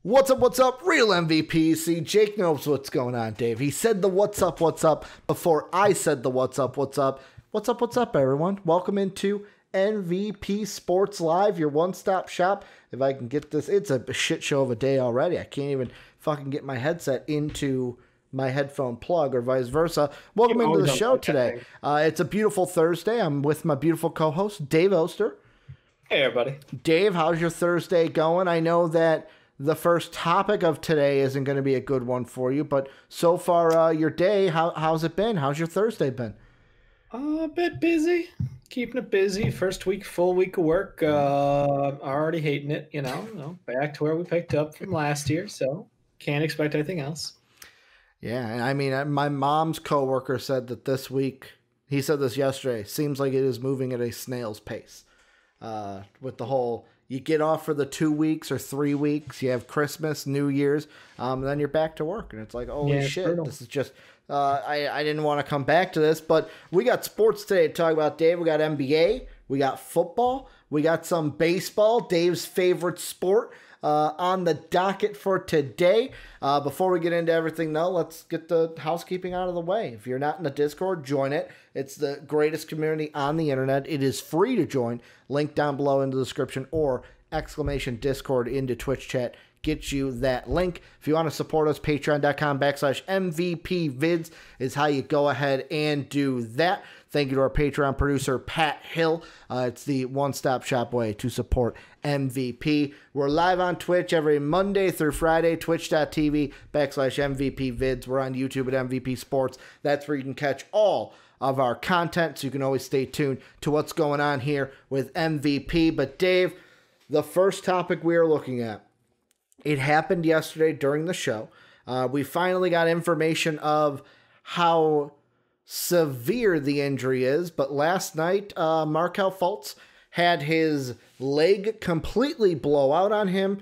What's up, real MVPs? See, Jake knows what's going on, Dave. He said the what's up, before I said the what's up. What's up, everyone? Welcome into MVP Sports Live, your one-stop shop. If I can get this, it's a shit show of a day already. I can't even fucking get my headset into my headphone plug or vice versa. Welcome into the show today. It's a beautiful Thursday. I'm with my beautiful co-host, Dave Oster. Hey, everybody. Dave, how's your Thursday going? I know that the first topic of today isn't going to be a good one for you, but so far, your day, how's it been? How's your Thursday been? A bit busy. Keeping it busy. First week, full week of work. Already hating it, you know. Back to where we picked up from last year, so can't expect anything else. Yeah, I mean, my mom's coworker said that this week, he said this yesterday, seems like it is moving at a snail's pace. With the whole, you get off for the 2 weeks or 3 weeks, you have Christmas, New Year's, and then you're back to work. And it's like, holy shit, brutal. This is just, I didn't want to come back to this, but we got sports today to talk about, Dave. We got NBA, we got football, we got some baseball, Dave's favorite sport, on the docket for today. Before we get into everything, though, let's get the housekeeping out of the way. If you're not in the Discord, join it. It's the greatest community on the internet. It is free to join. Link down below in the description or !Discord into Twitch chat. Get you that link. If you want to support us, patreon.com/MVPvids is how you go ahead and do that. Thank you to our Patreon producer, Pat Hill. It's the one-stop shop way to support MVP. We're live on Twitch every Monday through Friday, twitch.tv/MVPvids. We're on YouTube at MVP Sports. That's where you can catch all of our content, so you can always stay tuned to what's going on here with MVP. But Dave, the first topic we are looking at, it happened yesterday during the show. We finally got information of how severe the injury is, but last night, Markelle Fultz had his leg completely blow out on him,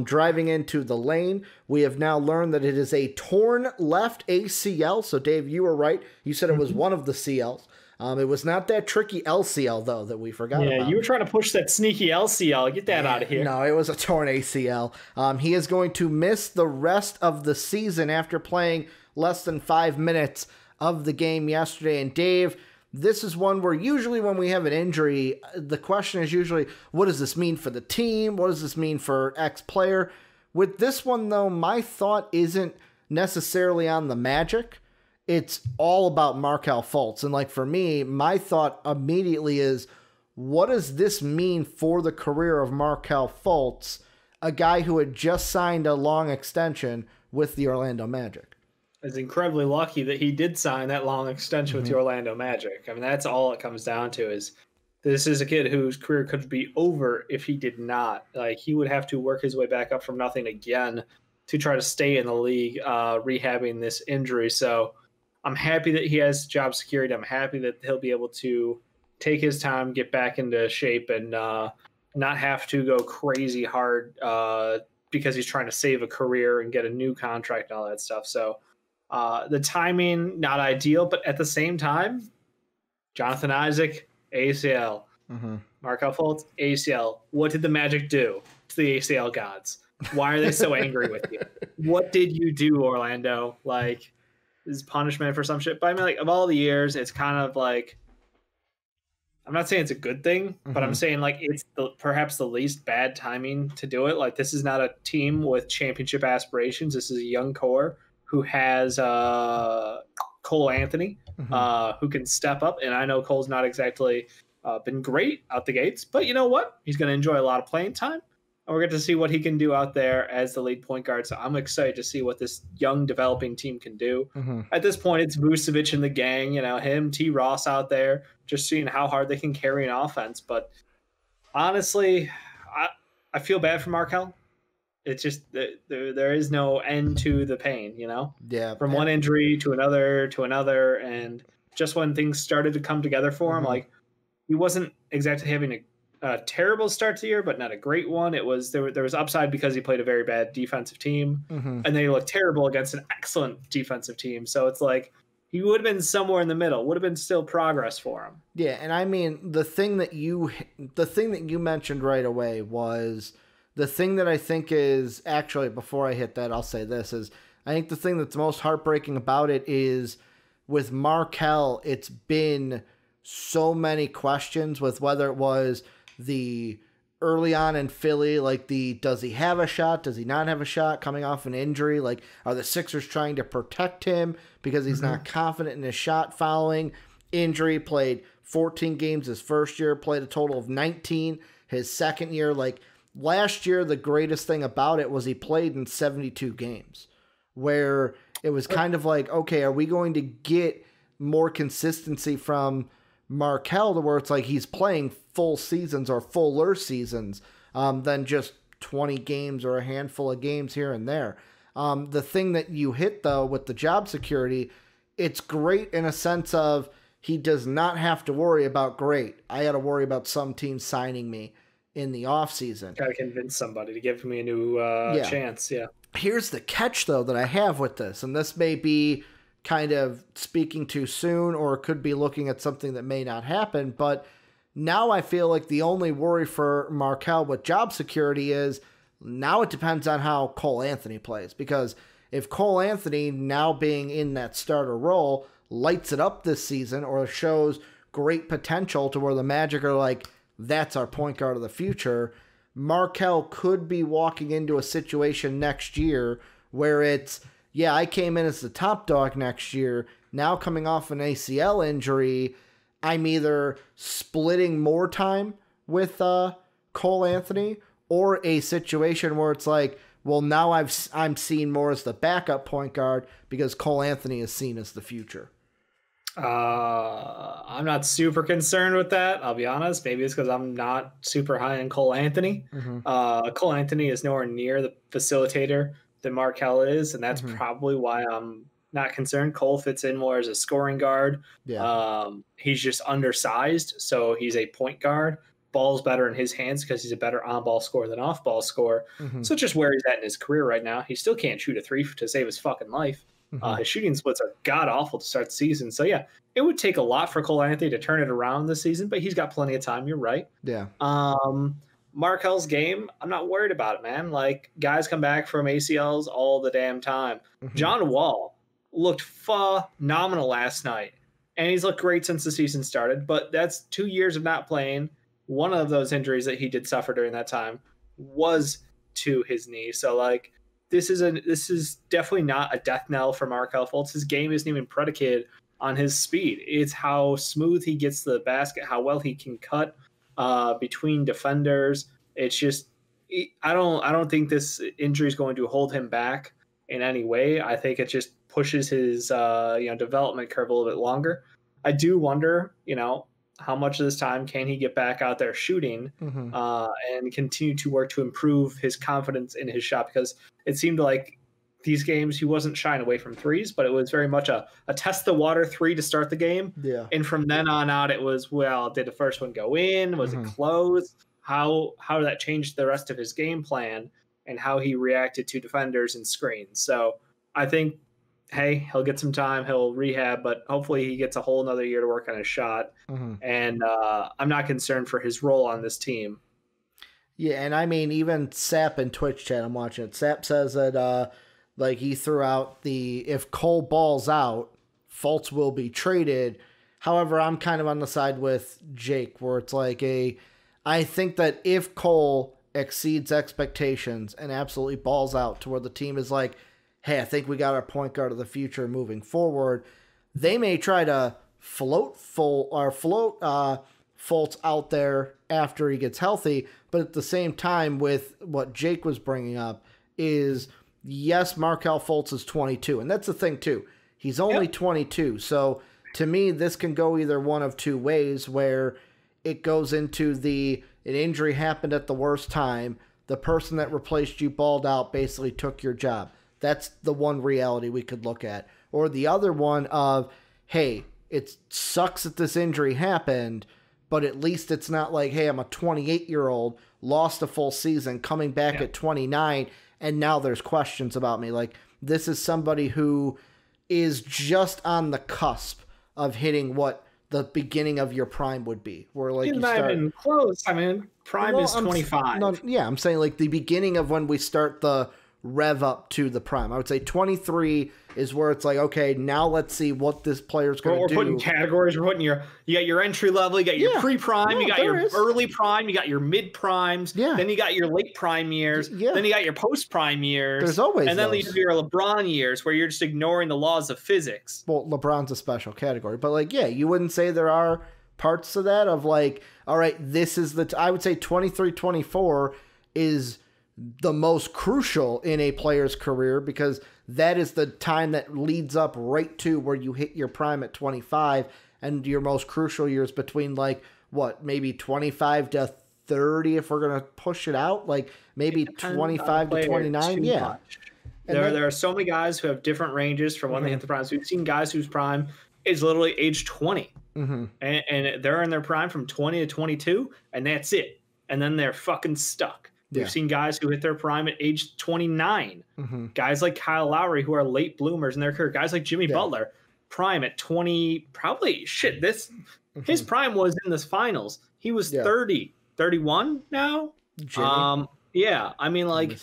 driving into the lane. We have now learned that it is a torn left ACL. So, Dave, you were right. You said it was one of the CLs. It was not that tricky LCL, though, that we forgot about. Yeah, you were trying to push that sneaky LCL. Get that out of here. No, it was a torn ACL. He is going to miss the rest of the season after playing less than 5 minutes of the game yesterday. And, Dave, this is one where usually when we have an injury, the question is usually, what does this mean for the team? What does this mean for X player? With this one, though, my thought isn't necessarily on the Magic. It's all about Markelle Fultz. And like for me, my thought immediately is, what does this mean for the career of Markelle Fultz, a guy who had just signed a long extension with the Orlando Magic? Is incredibly lucky that he did sign that long extension with the Orlando Magic. I mean, that's all it comes down to, is this is a kid whose career could be over if he did not. Like, he would have to work his way back up from nothing again to try to stay in the league, rehabbing this injury. So I'm happy that he has job security. I'm happy that he'll be able to take his time, get back into shape, and not have to go crazy hard because he's trying to save a career and get a new contract and all that stuff. So the timing, not ideal, but at the same time, Jonathan Isaac, ACL. Markelle Fultz, ACL. What did the Magic do to the ACL gods? Why are they so angry with you? What did you do, Orlando? Like, is punishment for some shit? But I mean, like, of all the years, it's kind of like, I'm not saying it's a good thing, but I'm saying, like, it's perhaps the least bad timing to do it. Like, this is not a team with championship aspirations. This is a young core who has Cole Anthony, who can step up. And I know Cole's not exactly been great out the gates, but you know what? He's going to enjoy a lot of playing time. And we're going to see what he can do out there as the lead point guard. So I'm excited to see what this young developing team can do. At this point, it's Vucevic and the gang, you know, him, T. Ross out there, just seeing how hard they can carry an offense. But honestly, I feel bad for Markelle. It's just there is no end to the pain, you know? Yeah. From one injury to another. And just when things started to come together for him, like, he wasn't exactly having a terrible start to the year, but not a great one. It was there was upside because he played a very bad defensive team, and then he looked terrible against an excellent defensive team. So it's like he would have been somewhere in the middle. Would have been still progress for him. Yeah, and I mean the thing that you mentioned right away was The thing that I think is, actually, before I hit that, I'll say this, is I think the thing that's most heartbreaking about it is with Markell, it's been so many questions with whether it was the early on in Philly, like does he have a shot? Does he not have a shot coming off an injury? Like, are the Sixers trying to protect him because he's not confident in his shot following injury? Played 14 games his first year, played a total of 19 his second year. Like, last year, the greatest thing about it was he played in 72 games, where it was kind of like, okay, are we going to get more consistency from Markell to where it's like he's playing full seasons or fuller seasons than just 20 games or a handful of games here and there. The thing that you hit, though, with the job security, it's great in a sense of he does not have to worry about, great, I got to worry about some team signing me in the offseason. Got to convince somebody to give me a new chance, yeah. Here's the catch, though, that I have with this, and this may be kind of speaking too soon or could be looking at something that may not happen, but now I feel like the only worry for Markell with job security is now it depends on how Cole Anthony plays, because if Cole Anthony, now being in that starter role, lights it up this season or shows great potential to where the Magic are like, that's our point guard of the future, Markell could be walking into a situation next year where it's, yeah, I came in as the top dog next year. Now coming off an ACL injury, I'm either splitting more time with Cole Anthony or a situation where it's like, well, now I'm seen more as the backup point guard because Cole Anthony is seen as the future. I'm not super concerned with that. I'll be honest. Maybe it's because I'm not super high on Cole Anthony. Cole Anthony is nowhere near the facilitator that Markell is, and that's probably why I'm not concerned. Cole fits in more as a scoring guard. Yeah. He's just undersized, so he's a point guard. Ball's better in his hands because he's a better on-ball scorer than off-ball scorer. So just where he's at in his career right now, he still can't shoot a three to save his fucking life. His shooting splits are god-awful to start the season. So, yeah, it would take a lot for Cole Anthony to turn it around this season, but he's got plenty of time. You're right. Yeah. Markell's game, I'm not worried about it, man. Like, guys come back from ACLs all the damn time. John Wall looked phenomenal last night, and he's looked great since the season started, but that's 2 years of not playing. One of those injuries that he did suffer during that time was to his knee. So, like, this is definitely not a death knell for Markelle Fultz. His game isn't even predicated on his speed. It's how smooth he gets to the basket, how well he can cut between defenders. It's just, I don't think this injury is going to hold him back in any way. I think it just pushes his development curve a little bit longer. I do wonder, how much of this time can he get back out there shooting and continue to work to improve his confidence in his shot, because it seemed like these games he wasn't shying away from threes, but it was very much a test the water three to start the game. Yeah. And from then on out, it was, well, did the first one go in? Was it closed? How that changed the rest of his game plan and how he reacted to defenders and screens. So I think, hey, he'll get some time, he'll rehab, but hopefully he gets a whole another year to work on his shot. And I'm not concerned for his role on this team. Yeah, and I mean, even Sap in Twitch chat, I'm watching it. Sap says that he threw out if Cole balls out, Fultz will be traded. However, I'm kind of on the side with Jake, where it's like I think that if Cole exceeds expectations and absolutely balls out to where the team is like, hey, I think we got our point guard of the future moving forward, they may try to float Fultz out there after he gets healthy. But at the same time, with what Jake was bringing up is, yes, Markelle Fultz is 22. And that's the thing, too. He's only 22. So to me, this can go either one of two ways, where it goes into an injury happened at the worst time. The person that replaced you balled out, basically took your job. That's the one reality we could look at. Or the other one of, hey, it sucks that this injury happened, but at least it's not like, hey, I'm a 28-year-old, lost a full season, coming back at 29, and now there's questions about me. Like, this is somebody who is just on the cusp of hitting what the beginning of your prime would be, where like It's you not start even close. I mean, prime is 25. I'm saying like the beginning of when we start the rev up to the prime. I would say 23 is where it's like, okay, now let's see what this player's going to do. We're putting categories. We're putting you got your entry level, you got your pre-prime, you got your early prime, you got your mid primes, then you got your late prime years, then you got your post prime years. There's always and then those. you have your LeBron years where you're just ignoring the laws of physics. Well, LeBron's a special category, but like, yeah, you wouldn't say there are parts of that of like, all right, this is I would say 23, 24 is the most crucial in a player's career because that is the time that leads up right to where you hit your prime at 25 and your most crucial years between like what, maybe 25 to 30 if we're going to push it out, like maybe 25 to 29. Yeah. There are so many guys who have different ranges from when they hit the prime. So we've seen guys whose prime is literally age 20 and they're in their prime from 20 to 22 and that's it. And then they're fucking stuck. We've seen guys who hit their prime at age 29. Guys like Kyle Lowry who are late bloomers in their career. Guys like Jimmy Butler, prime at 20. Probably his prime was in the finals. He was 30, 31 now. Yeah, I mean, like,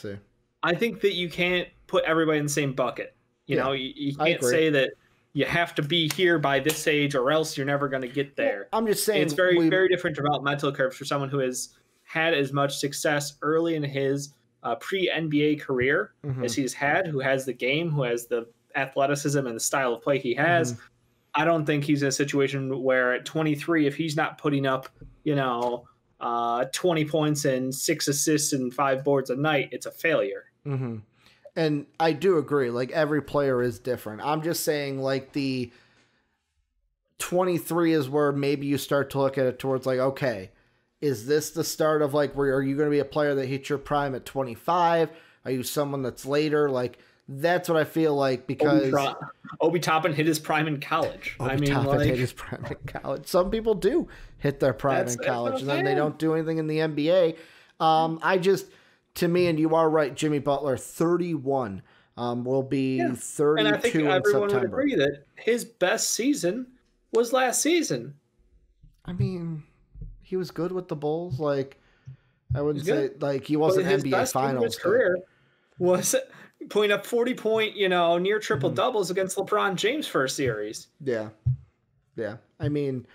I think that you can't put everybody in the same bucket. You know, you can't say that you have to be here by this age or else you're never going to get there. I'm just saying it's very different developmental curves for someone who has had as much success early in his pre-NBA career as he's had, who has the game, who has the athleticism and the style of play he has. I don't think he's in a situation where at 23, if he's not putting up, 20 points and 6 assists and 5 boards a night, it's a failure. And I do agree. Like, every player is different. I'm just saying, like, the 23 is where maybe you start to look at it towards, like, okay, is this the start of, like, where are you going to be a player that hits your prime at 25? Are you someone that's later? Like, that's what I feel like because... Obi Toppin hit his prime in college. Obi Toppin hit his prime in college. Some people do hit their prime in college, and then they don't do anything in the NBA. To me, and you are right, Jimmy Butler, 31, will be 32 and I think in everyone September. would agree that his best season was last season. I mean... He was good with the Bulls. Like, I wouldn't say like he wasn't NBA Finals. His career was putting up 40-point, near triple doubles against LeBron James for a series. Yeah. I mean,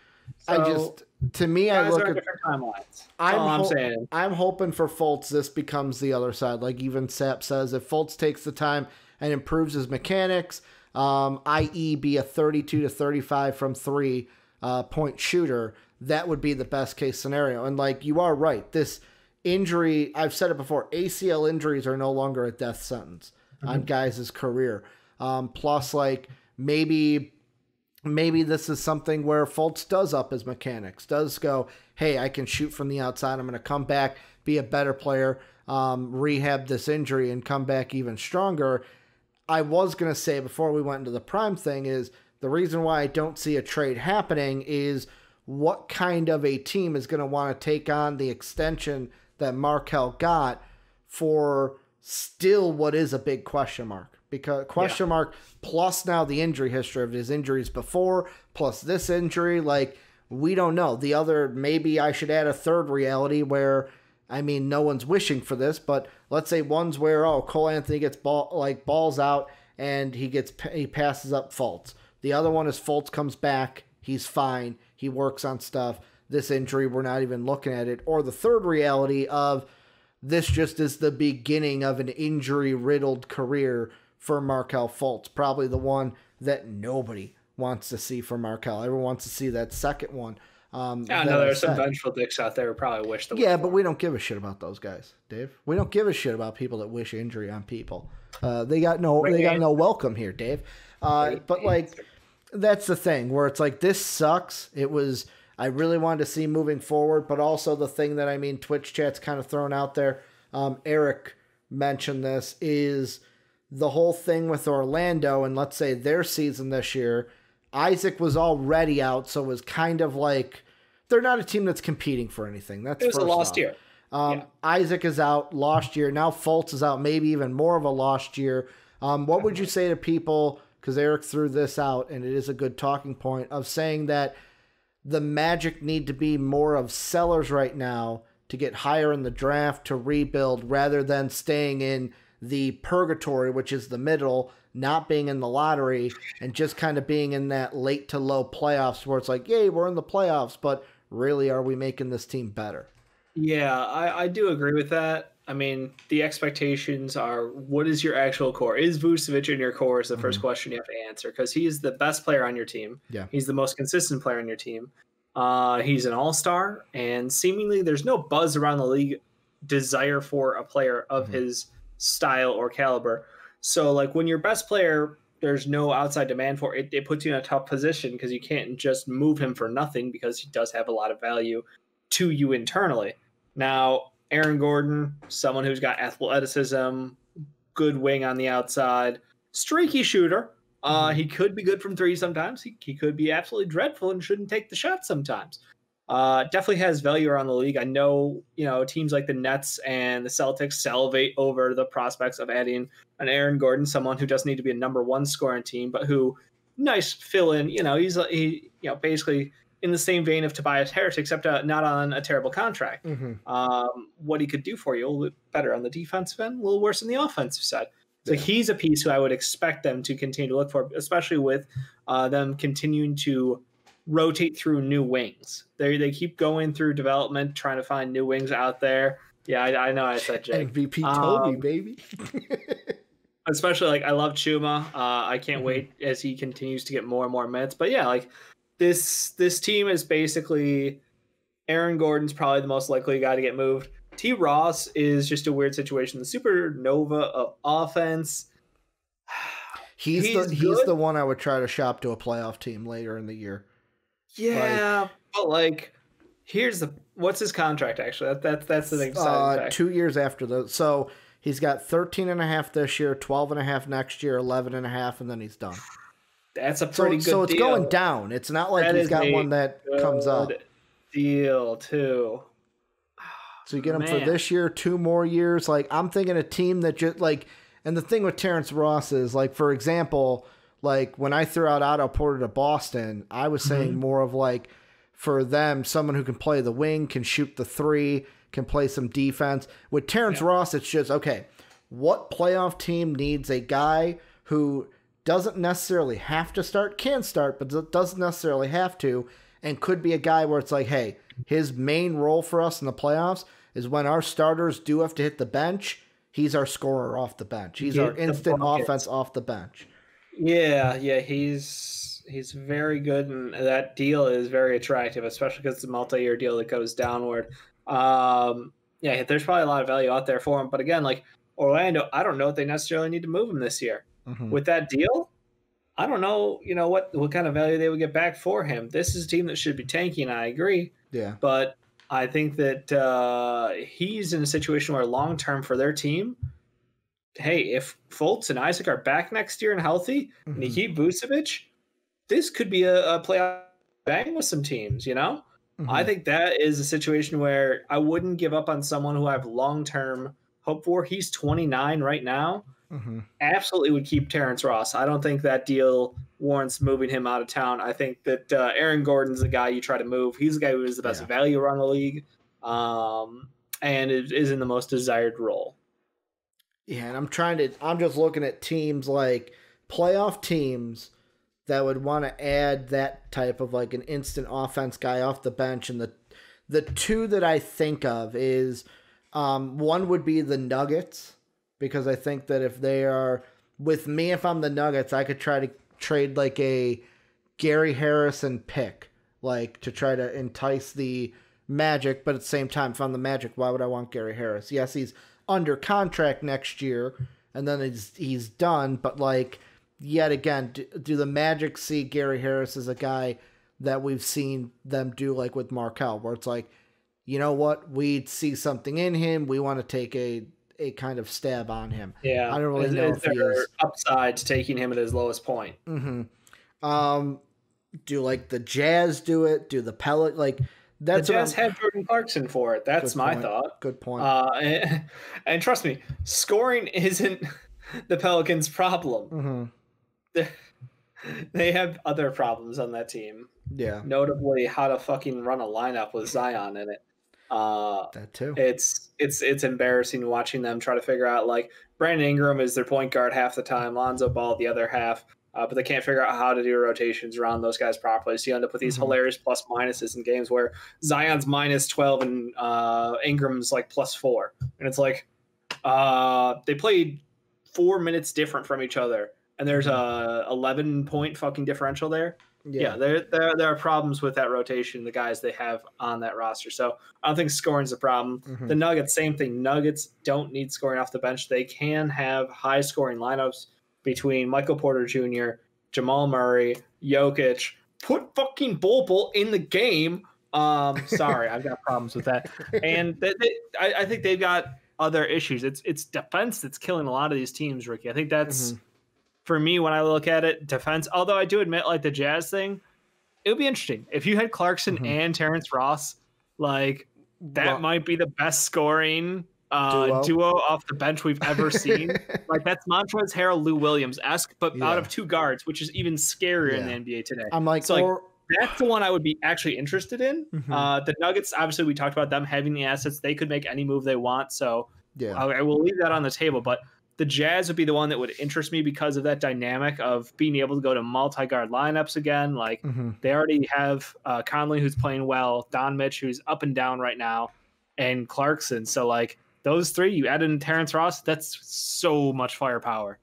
I look at different timelines. I'm hoping for Fultz. This becomes the other side. Like even Sapp says, if Fultz takes the time and improves his mechanics, i.e., be a 32 to 35 from 3 point shooter. That would be the best case scenario. And like, you are right. This injury, I've said it before, ACL injuries are no longer a death sentence on guys' career. Plus, like, maybe this is something where Fultz does up his mechanics, does go, hey, I can shoot from the outside. I'm going to come back, be a better player, rehab this injury, and come back even stronger. I was going to say before we went into the prime thing is the reason why I don't see a trade happening is what kind of a team is going to want to take on the extension that Markell got for still what is a big question mark? Because question mark plus now the injury history of his injuries before, plus this injury, like we don't know. The other, maybe I should add a third reality where, I mean, no one's wishing for this, but let's say one's where, Cole Anthony gets balls out and he passes up Fultz. The other one is Fultz comes back, he's fine. He works on stuff. This injury, we're not even looking at it. Or the third reality of this just is the beginning of an injury-riddled career for Markelle Fultz. Probably the one that nobody wants to see for Markelle. Everyone wants to see that second one. There's some vengeful dicks out there who probably wish but we don't give a shit about those guys, Dave. We don't give a shit about people that wish injury on people. They got no welcome here, Dave. But like... That's the thing where it's like, this sucks. I really wanted to see moving forward, but also the thing that, Twitch chat's kind of thrown out there. Eric mentioned this is the whole thing with Orlando and let's say their season this year. Isaac was already out. So it was kind of like, they're not a team that's competing for anything. It was a lost year. Isaac is out, lost year. Now Fultz is out, maybe even more of a lost year. What would you say to people, because Eric threw this out, and it is a good talking point, of saying that the Magic need to be more of sellers right now to get higher in the draft to rebuild rather than staying in the purgatory, which is the middle, not being in the lottery, and just kind of being in that late to low playoffs where it's like, yay, we're in the playoffs, but really, are we making this team better? Yeah, I do agree with that. I mean, the expectations are, what is your actual core? Is Vucevic in your core is the first question you have to answer, because he is the best player on your team. Yeah. He's the most consistent player on your team. He's an all-star, and seemingly there's no buzz around the league desire for a player of his style or caliber. So, like, when your best player, there's no outside demand for it, it puts you in a tough position because you can't just move him for nothing because he does have a lot of value to you internally. Now, Aaron Gordon, someone who's got athleticism, good wing on the outside, streaky shooter. He could be good from three sometimes. He could be absolutely dreadful and shouldn't take the shot sometimes. Definitely has value around the league. I know, teams like the Nets and the Celtics salivate over the prospects of adding an Aaron Gordon, someone who doesn't need to be a number one scoring team, but who nice fill in. He's basically in the same vein of Tobias Harris, except not on a terrible contract. What he could do for you a little bit better on the defensive end, a little worse on the offensive side. So he's a piece who I would expect them to continue to look for, especially with them continuing to rotate through new wings. They keep going through development, trying to find new wings out there. Yeah, I know I said Jake. MVP Toby, baby. Especially, like, I love Chuma. I can't wait as he continues to get more and more minutes. But yeah, like, this team is basically Aaron Gordon's probably the most likely guy to get moved. T. Ross is just a weird situation. The supernova of offense. He's the one I would try to shop to a playoff team later in the year. Yeah, but what's his contract actually? That's the exciting fact. 2 years after so he's got 13.5 this year, 12.5 next year, 11.5, and then he's done. That's a pretty good deal. So it's going down. It's not like he's got one that comes up. Deal too. So you get him for this year, 2 more years. Like, I'm thinking a team that just like, and the thing with Terrence Ross is, like, for example, like when I threw out Otto Porter to Boston, I was saying more of like, for them, someone who can play the wing, can shoot the three, can play some defense. With Terrence Ross, it's just, okay, what playoff team needs a guy who doesn't necessarily have to start, can start, but doesn't necessarily have to, and could be a guy where it's like, hey, his main role for us in the playoffs is when our starters do have to hit the bench, he's our scorer off the bench. He's our instant offense off the bench. Yeah, he's very good, and that deal is very attractive, especially because it's a multi-year deal that goes downward. There's probably a lot of value out there for him. But again, like Orlando, I don't know if they necessarily need to move him this year. With that deal, I don't know, what kind of value they would get back for him. This is a team that should be tanking, I agree. Yeah. But I think that he's in a situation where long-term for their team, hey, if Fultz and Isaac are back next year and healthy, and you keep Vucevic, this could be a playoff bang with some teams, I think that is a situation where I wouldn't give up on someone who I have long-term hope for. He's 29 right now. Absolutely would keep Terrence Ross. I don't think that deal warrants moving him out of town. I think that Aaron Gordon's the guy you try to move. He's the guy who is the best value around the league, and is in the most desired role. Yeah, and I'm just looking at teams like playoff teams that would want to add that type of like an instant offense guy off the bench. And the two that I think of is one would be the Nuggets, because I think that if they are with me, if I'm the Nuggets, I could try to trade like a Gary Harrison pick, like to try to entice the Magic. But at the same time, if I'm the Magic, why would I want Gary Harris? Yes, he's under contract next year, and then he's done. But like, yet again, do the Magic see Gary Harris as a guy that we've seen them do like with Markelle, where it's like, you know what, we see something in him, we want to take a kind of stab on him. Yeah, I don't really know if he is upside to taking him at his lowest point. Do like the Jazz do it? Do the Pellet like? That's the Jazz had Jordan Clarkson for it. That's my thought. Good point. And trust me, scoring isn't the Pelicans' problem. They have other problems on that team. Yeah. Notably, how to fucking run a lineup with Zion in it. That too. It's embarrassing watching them try to figure out, like, Brandon Ingram is their point guard half the time, Lonzo Ball the other half, but they can't figure out how to do rotations around those guys properly. So you end up with these hilarious plus minuses in games where Zion's -12 and Ingram's like +4, and it's like they played 4 minutes different from each other, and there's a 11-point fucking differential there. Yeah, there are problems with that rotation, the guys they have on that roster. So I don't think scoring's a problem. The Nuggets, same thing. Nuggets don't need scoring off the bench. They can have high scoring lineups between Michael Porter Jr., Jamal Murray, Jokic. Put fucking Bol in the game. Sorry, I've got problems with that. And I think they've got other issues. It's defense that's killing a lot of these teams, Ricky. I think that's for me, when I look at it, defense, although I do admit, like, the Jazz thing, it would be interesting. If you had Clarkson and Terrence Ross, like, that might be the best scoring duo off the bench we've ever seen. Like, that's Montrezl Harrell, Lou Williams-esque, but out of two guards, which is even scarier in the NBA today. I'm like, so, like, that's the one I would be actually interested in. The Nuggets, obviously, we talked about them having the assets. They could make any move they want, so I will leave that on the table, but the Jazz would be the one that would interest me because of that dynamic of being able to go to multi-guard lineups again. Like, they already have Conley, who's playing well, Don Mitch, who's up and down right now, and Clarkson. So, like, those three, you add in Terrence Ross, that's so much firepower.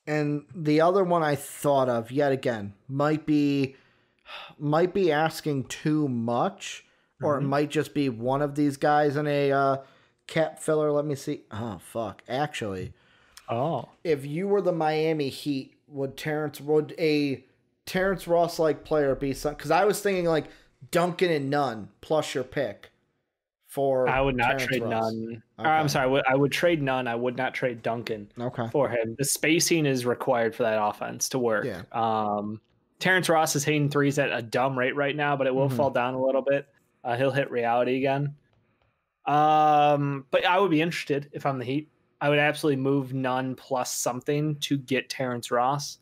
And the other one I thought of, yet again, might be asking too much, or it might just be one of these guys in a cap filler. Let me see. Oh, fuck. Actually... if you were the Miami Heat, would a Terrence Ross like player be some? Because I was thinking like Duncan and Nunn plus your pick for. I would not Terrence trade Ross. Nunn. Okay. I'm sorry. I would trade Nunn. I would not trade Duncan. For him. The spacing is required for that offense to work. Terrence Ross is hitting threes at a dumb rate right now, but it will fall down a little bit. He'll hit reality again. But I would be interested if I'm the Heat. I would absolutely move Nunn plus something to get Terrence Ross.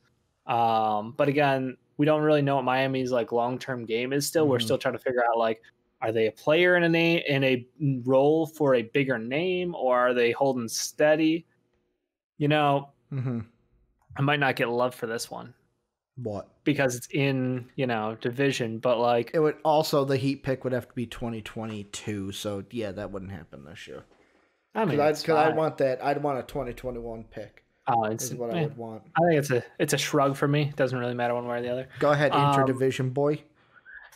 But again, we don't really know what Miami's like long-term game is still. We're still trying to figure out, like, are they a player in a role for a bigger name, or are they holding steady? You know, I might not get love for this one. What? Because it's in, division, but like... It would also, the Heat pick would have to be 2022, so yeah, that wouldn't happen this year. I mean, because I want that. I'd want a 2021 pick. Oh, is what I would want. I think it's a shrug for me. It doesn't really matter one way or the other. Go ahead, interdivision boy.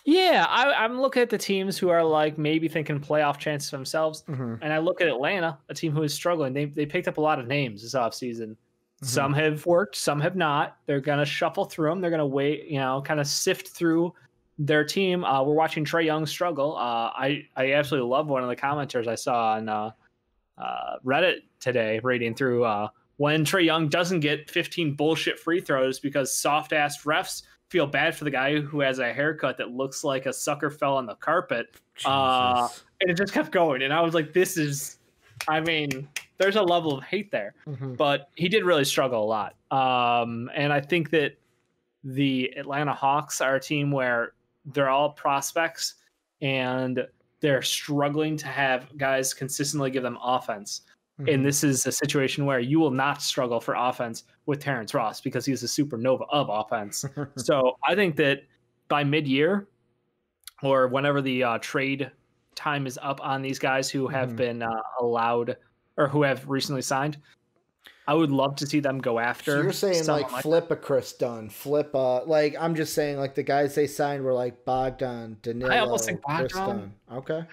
Yeah, I'm looking at the teams who are like maybe thinking playoff chances themselves, and I look at Atlanta, a team who is struggling. They picked up a lot of names this offseason. Some have worked, some have not. They're gonna shuffle through them. They're gonna wait, kind of sift through their team. We're watching Trae Young struggle. I absolutely love one of the commenters I saw on Reddit today, reading through when Trae Young doesn't get 15 bullshit free throws because soft ass refs feel bad for the guy who has a haircut that looks like a sucker fell on the carpet. And it just kept going, and I was like, this is, I mean, there's a level of hate there. But he did really struggle a lot, and I think that the Atlanta Hawks are a team where they're all prospects and they're struggling to have guys consistently give them offense. And this is a situation where you will not struggle for offense with Terrence Ross because he's a supernova of offense. So I think that by mid-year or whenever the trade time is up on these guys who have been allowed or who have recently signed, I would love to see them go after. So you're saying like flip a Chris Dunn, flip like I'm just saying like the guys they signed were like Bogdan, Danilo, I almost think Bogdan. Chris Dunn. Okay.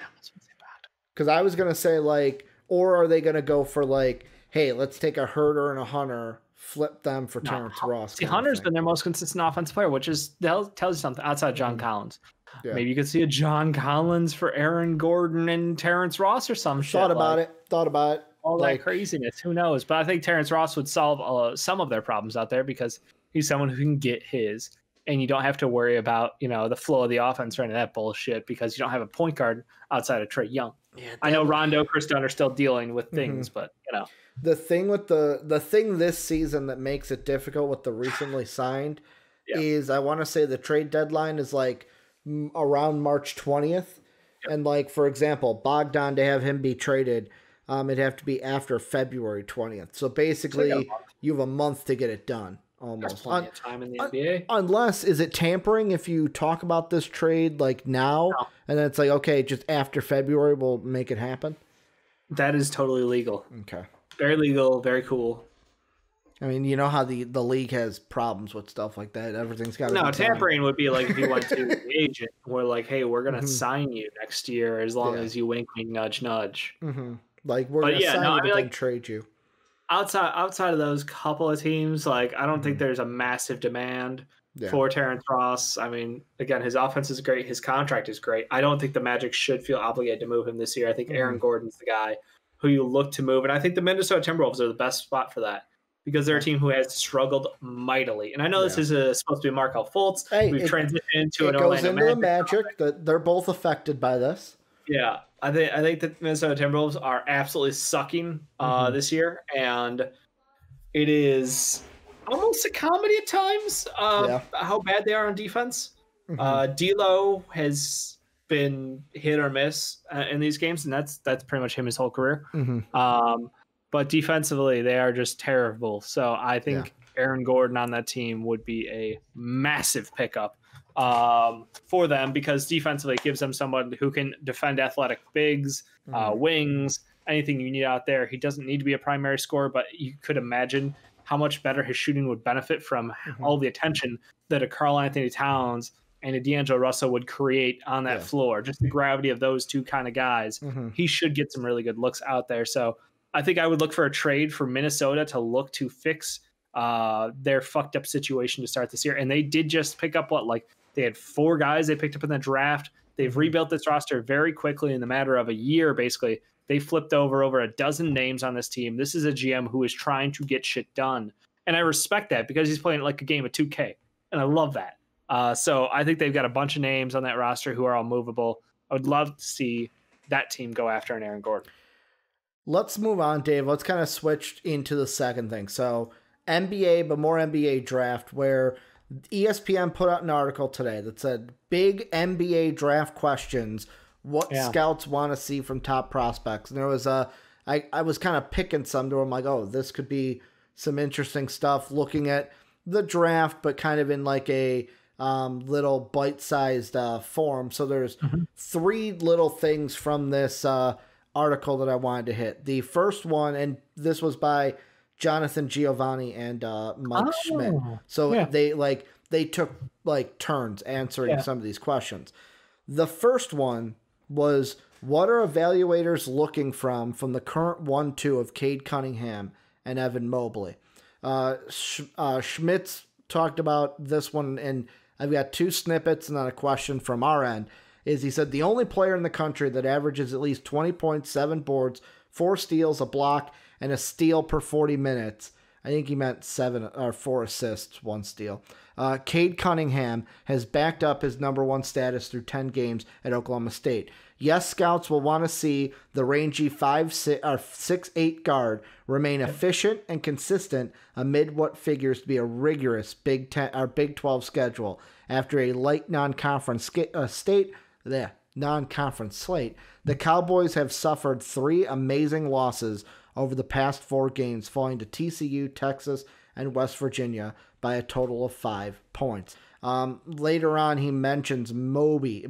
Because I was gonna say like, or are they gonna go for like, hey, let's take a Herter and a Hunter, flip them for Terrence Ross. See, Hunter's been their most consistent offensive player, which is tells you something outside John Collins. Yeah. Maybe you could see a John Collins for Aaron Gordon and Terrence Ross or some shit. Thought about it. All that craziness. Who knows? But I think Terrence Ross would solve some of their problems out there because he's someone who can get his. And you don't have to worry about, the flow of the offense or any of that bullshit because you don't have a point guard outside of Trae Young. Yeah, I know Rondo, Chris Dunn are still dealing with things, but, The thing with the thing this season that makes it difficult with the recently signed is I want to say the trade deadline is like around March 20th. Yep. And like, for example, Bogdan, to have him be traded, it'd have to be after February 20th. So basically you have a month to get it done. Almost. There's plenty of time in the NBA. Unless, is it tampering if you talk about this trade like now, no. And then it's like, okay, just after February we'll make it happen? That is totally legal. Okay. Very legal, very cool. I mean, you know how the league has problems with stuff like that. Everything's got to be tampering would be like if you went to the agent. We're like, hey, we're going to sign you next year as long as you wink, wink, nudge, nudge. Mm-hmm. Like, we're going to sign you, but then trade you. Outside of those couple of teams, like, I don't think there's a massive demand for Terrence Ross. I mean, again, his offense is great. His contract is great. I don't think the Magic should feel obligated to move him this year. I think Aaron Gordon's the guy who you look to move. And I think the Minnesota Timberwolves are the best spot for that, because they're a team who has struggled mightily. And I know this is supposed to be Markelle Fultz. Hey, we've transitioned into an Orlando Magic. It goes into the Magic. They're both affected by this. Yeah, I think the Minnesota Timberwolves are absolutely sucking this year, and it is almost a comedy at times how bad they are on defense. D'Lo has been hit or miss in these games, and that's pretty much him his whole career. But defensively, they are just terrible. So I think Aaron Gordon on that team would be a massive pickup for them, because defensively it gives them someone who can defend athletic bigs, wings, anything you need out there. He doesn't need to be a primary scorer, but you could imagine how much better his shooting would benefit from all the attention that a Karl Anthony Towns and a D'Angelo Russell would create on that floor. Just the gravity of those two kind of guys. He should get some really good looks out there. So I think I would look for a trade for Minnesota to look to fix their fucked up situation to start this year. And they did just pick up they had 4 guys they picked up in the draft. They've rebuilt this roster very quickly in the matter of a year. Basically, they flipped over a dozen names on this team. This is a GM who is trying to get shit done. And I respect that, because he's playing like a game of 2K. And I love that. So I think they've got a bunch of names on that roster who are all movable. I would love to see that team go after an Aaron Gordon. Let's move on, Dave. Let's kind of switch into the second thing. So NBA, but more NBA draft, where ESPN put out an article today that said big NBA draft questions, what scouts want to see from top prospects. And there was I was kind of picking some to them, like, oh, this could be some interesting stuff, looking at the draft, but kind of in like a little bite-sized form. So there's 3 little things from this article that I wanted to hit. The first one, and this was by Jonathan Giovanni and Mike Schmidt. So they took like turns answering some of these questions. The first one was, what are evaluators looking from the current 1-2 of Cade Cunningham and Evan Mobley? Schmitz talked about this one, and I've got 2 snippets and then a question from our end. Is he said the only player in the country that averages at least 20 points, 7 boards, 4 steals, a block, and a steal per 40 minutes. I think he meant 7 or 4 assists, 1 steal. Cade Cunningham has backed up his number 1 status through 10 games at Oklahoma State. Yes, scouts will want to see the rangy 6'8" guard remain efficient and consistent amid what figures to be a rigorous Big 12 schedule. After a light non-conference slate, the Cowboys have suffered 3 amazing losses over the past 4 games, falling to TCU, Texas, and West Virginia by a total of 5 points. Later on, he mentions Mobley,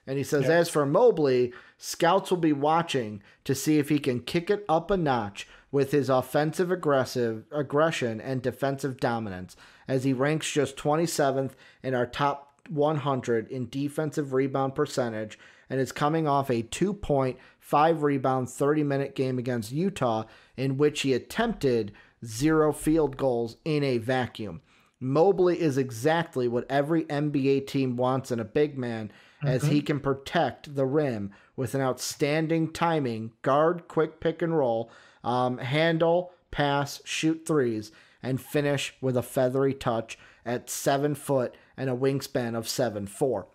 and he says, as for Mobley, scouts will be watching to see if he can kick it up a notch with his offensive aggression and defensive dominance, as he ranks just 27th in our top 100 in defensive rebound percentage, and is coming off a 2-point, 5-rebound, 30-minute game against Utah, in which he attempted 0 field goals in a vacuum. Mobley is exactly what every NBA team wants in a big man, as he can protect the rim with an outstanding timing, guard, quick pick and roll, handle, pass, shoot threes, and finish with a feathery touch at 7 foot and a wingspan of 7'4".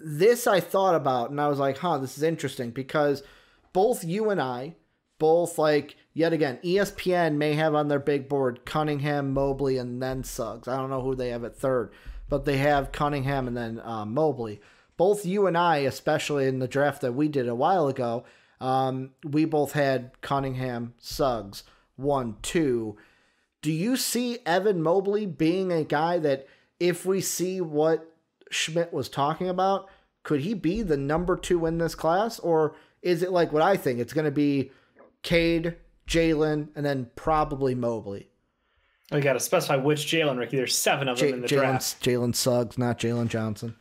This I thought about, and I was like, this is interesting, because both you and I, yet again, ESPN may have on their big board Cunningham, Mobley, and then Suggs. I don't know who they have at third. but they have Cunningham and then Mobley. Both you and I, especially in the draft that we did a while ago, we both had Cunningham, Suggs, 1, 2. Do you see Evan Mobley being a guy that, if we see what Schmidt was talking about, could he be the number 2 in this class? Or is it like what I think? It's going to be Cade, Jalen, and then probably Mobley. We got to specify which Jalen, Ricky. There's 7 of them in the draft. Jalen Suggs, not Jalen Johnson.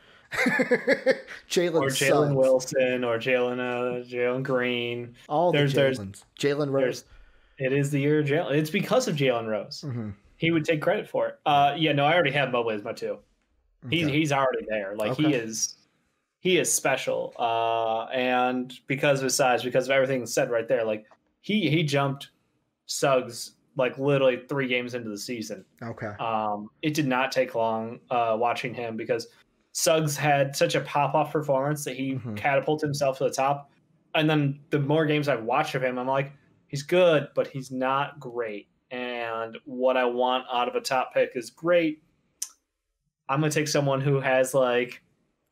Jalen Wilson or Jalen Green. All the Jalens. Jalen Rose. It is the year of Jalen. It's because of Jalen Rose. Mm-hmm. He would take credit for it. I already have Mobley as my 2. Okay. He's already there. Like he is special. And because of his size, because of everything said right there, like he jumped Suggs like literally 3 games into the season. Okay. It did not take long watching him because Suggs had such a pop-off performance that he catapulted himself to the top. And then the more games I've watched of him, I'm like, he's good, but he's not great. And what I want out of a top pick is great. I'm going to take someone who has like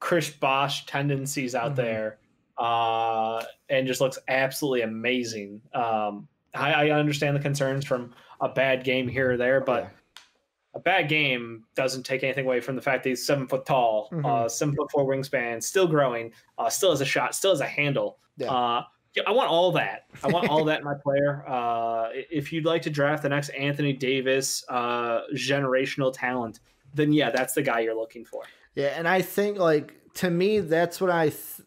Chris Bosh tendencies out there and just looks absolutely amazing. I understand the concerns from a bad game here or there, but a bad game doesn't take anything away from the fact that he's 7 foot tall, 7'4" wingspan, still growing, still has a shot, still has a handle. Yeah. I want all that. I want all that in my player. If you'd like to draft the next Anthony Davis generational talent, then yeah, that's the guy you're looking for. Yeah, and I think, like, to me, that's what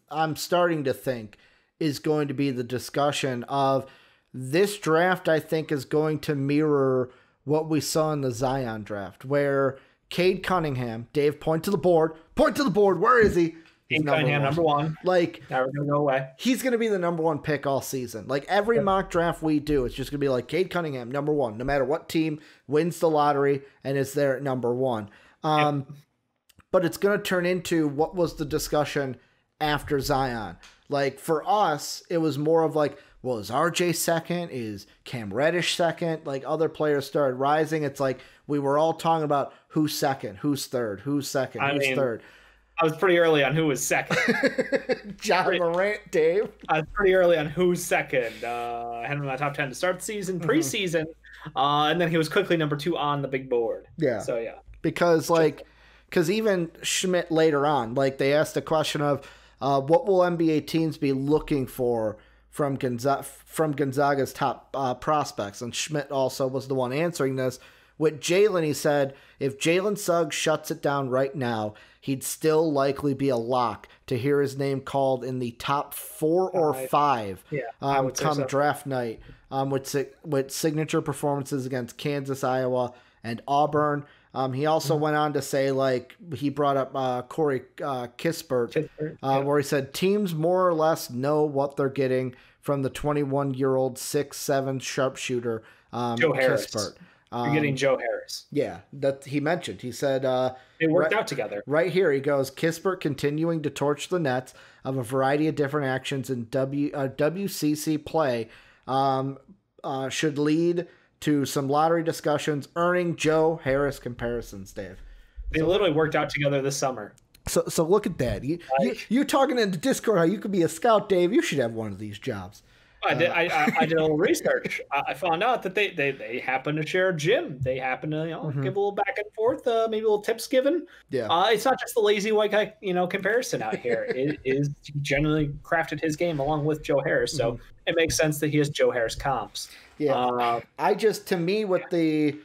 I'm starting to think is going to be the discussion of this draft. I think is going to mirror what we saw in the Zion draft, where Cade Cunningham, Dave, point to the board. Where is he? Cade Cunningham, number 1. Like, never gonna go away. He's gonna be the number 1 pick all season. Like every mock draft we do, it's just gonna be like Cade Cunningham, number 1, no matter what team wins the lottery and is there at number 1. But it's gonna turn into what was the discussion after Zion. Like for us, it was more of like, well, is RJ second? Is Cam Reddish second? Like other players started rising. It's like we were all talking about who's second, who's third, who's second, who's third. I was pretty early on who was second. John Morant, Dave. I was pretty early on who's second. I had him in my top 10 to start the season, preseason, and then he was quickly number 2 on the big board. Yeah. So yeah. Because even Schmidt later on, like they asked the question of what will NBA teams be looking for from Gonzaga's top prospects, and Schmidt also was the one answering this. With Jalen, he said, if Jalen Suggs shuts it down right now, he'd still likely be a lock to hear his name called in the top 4 or 5 come draft night with signature performances against Kansas, Iowa, and Auburn. He also went on to say, like, he brought up Corey Kispert, where he said teams more or less know what they're getting from the 21-year-old 6'7" sharpshooter, Joe Harris. Kispert. You're getting Joe Harris. Yeah, that he mentioned. He said they worked out together. Right here, he goes, Kispert continuing to torch the nets of a variety of different actions in WCC play should lead to some lottery discussions, earning Joe Harris comparisons, Dave. They literally worked out together this summer. So look at that. You talking in the Discord how you could be a scout, Dave. You should have one of these jobs. I did a little research. I found out that they happen to share a gym. They happen to give a little back and forth, maybe a little tips given. Yeah. It's not just the lazy white guy comparison out here. It is he generally crafted his game along with Joe Harris, so it makes sense that he has Joe Harris comps. Yeah. To me with the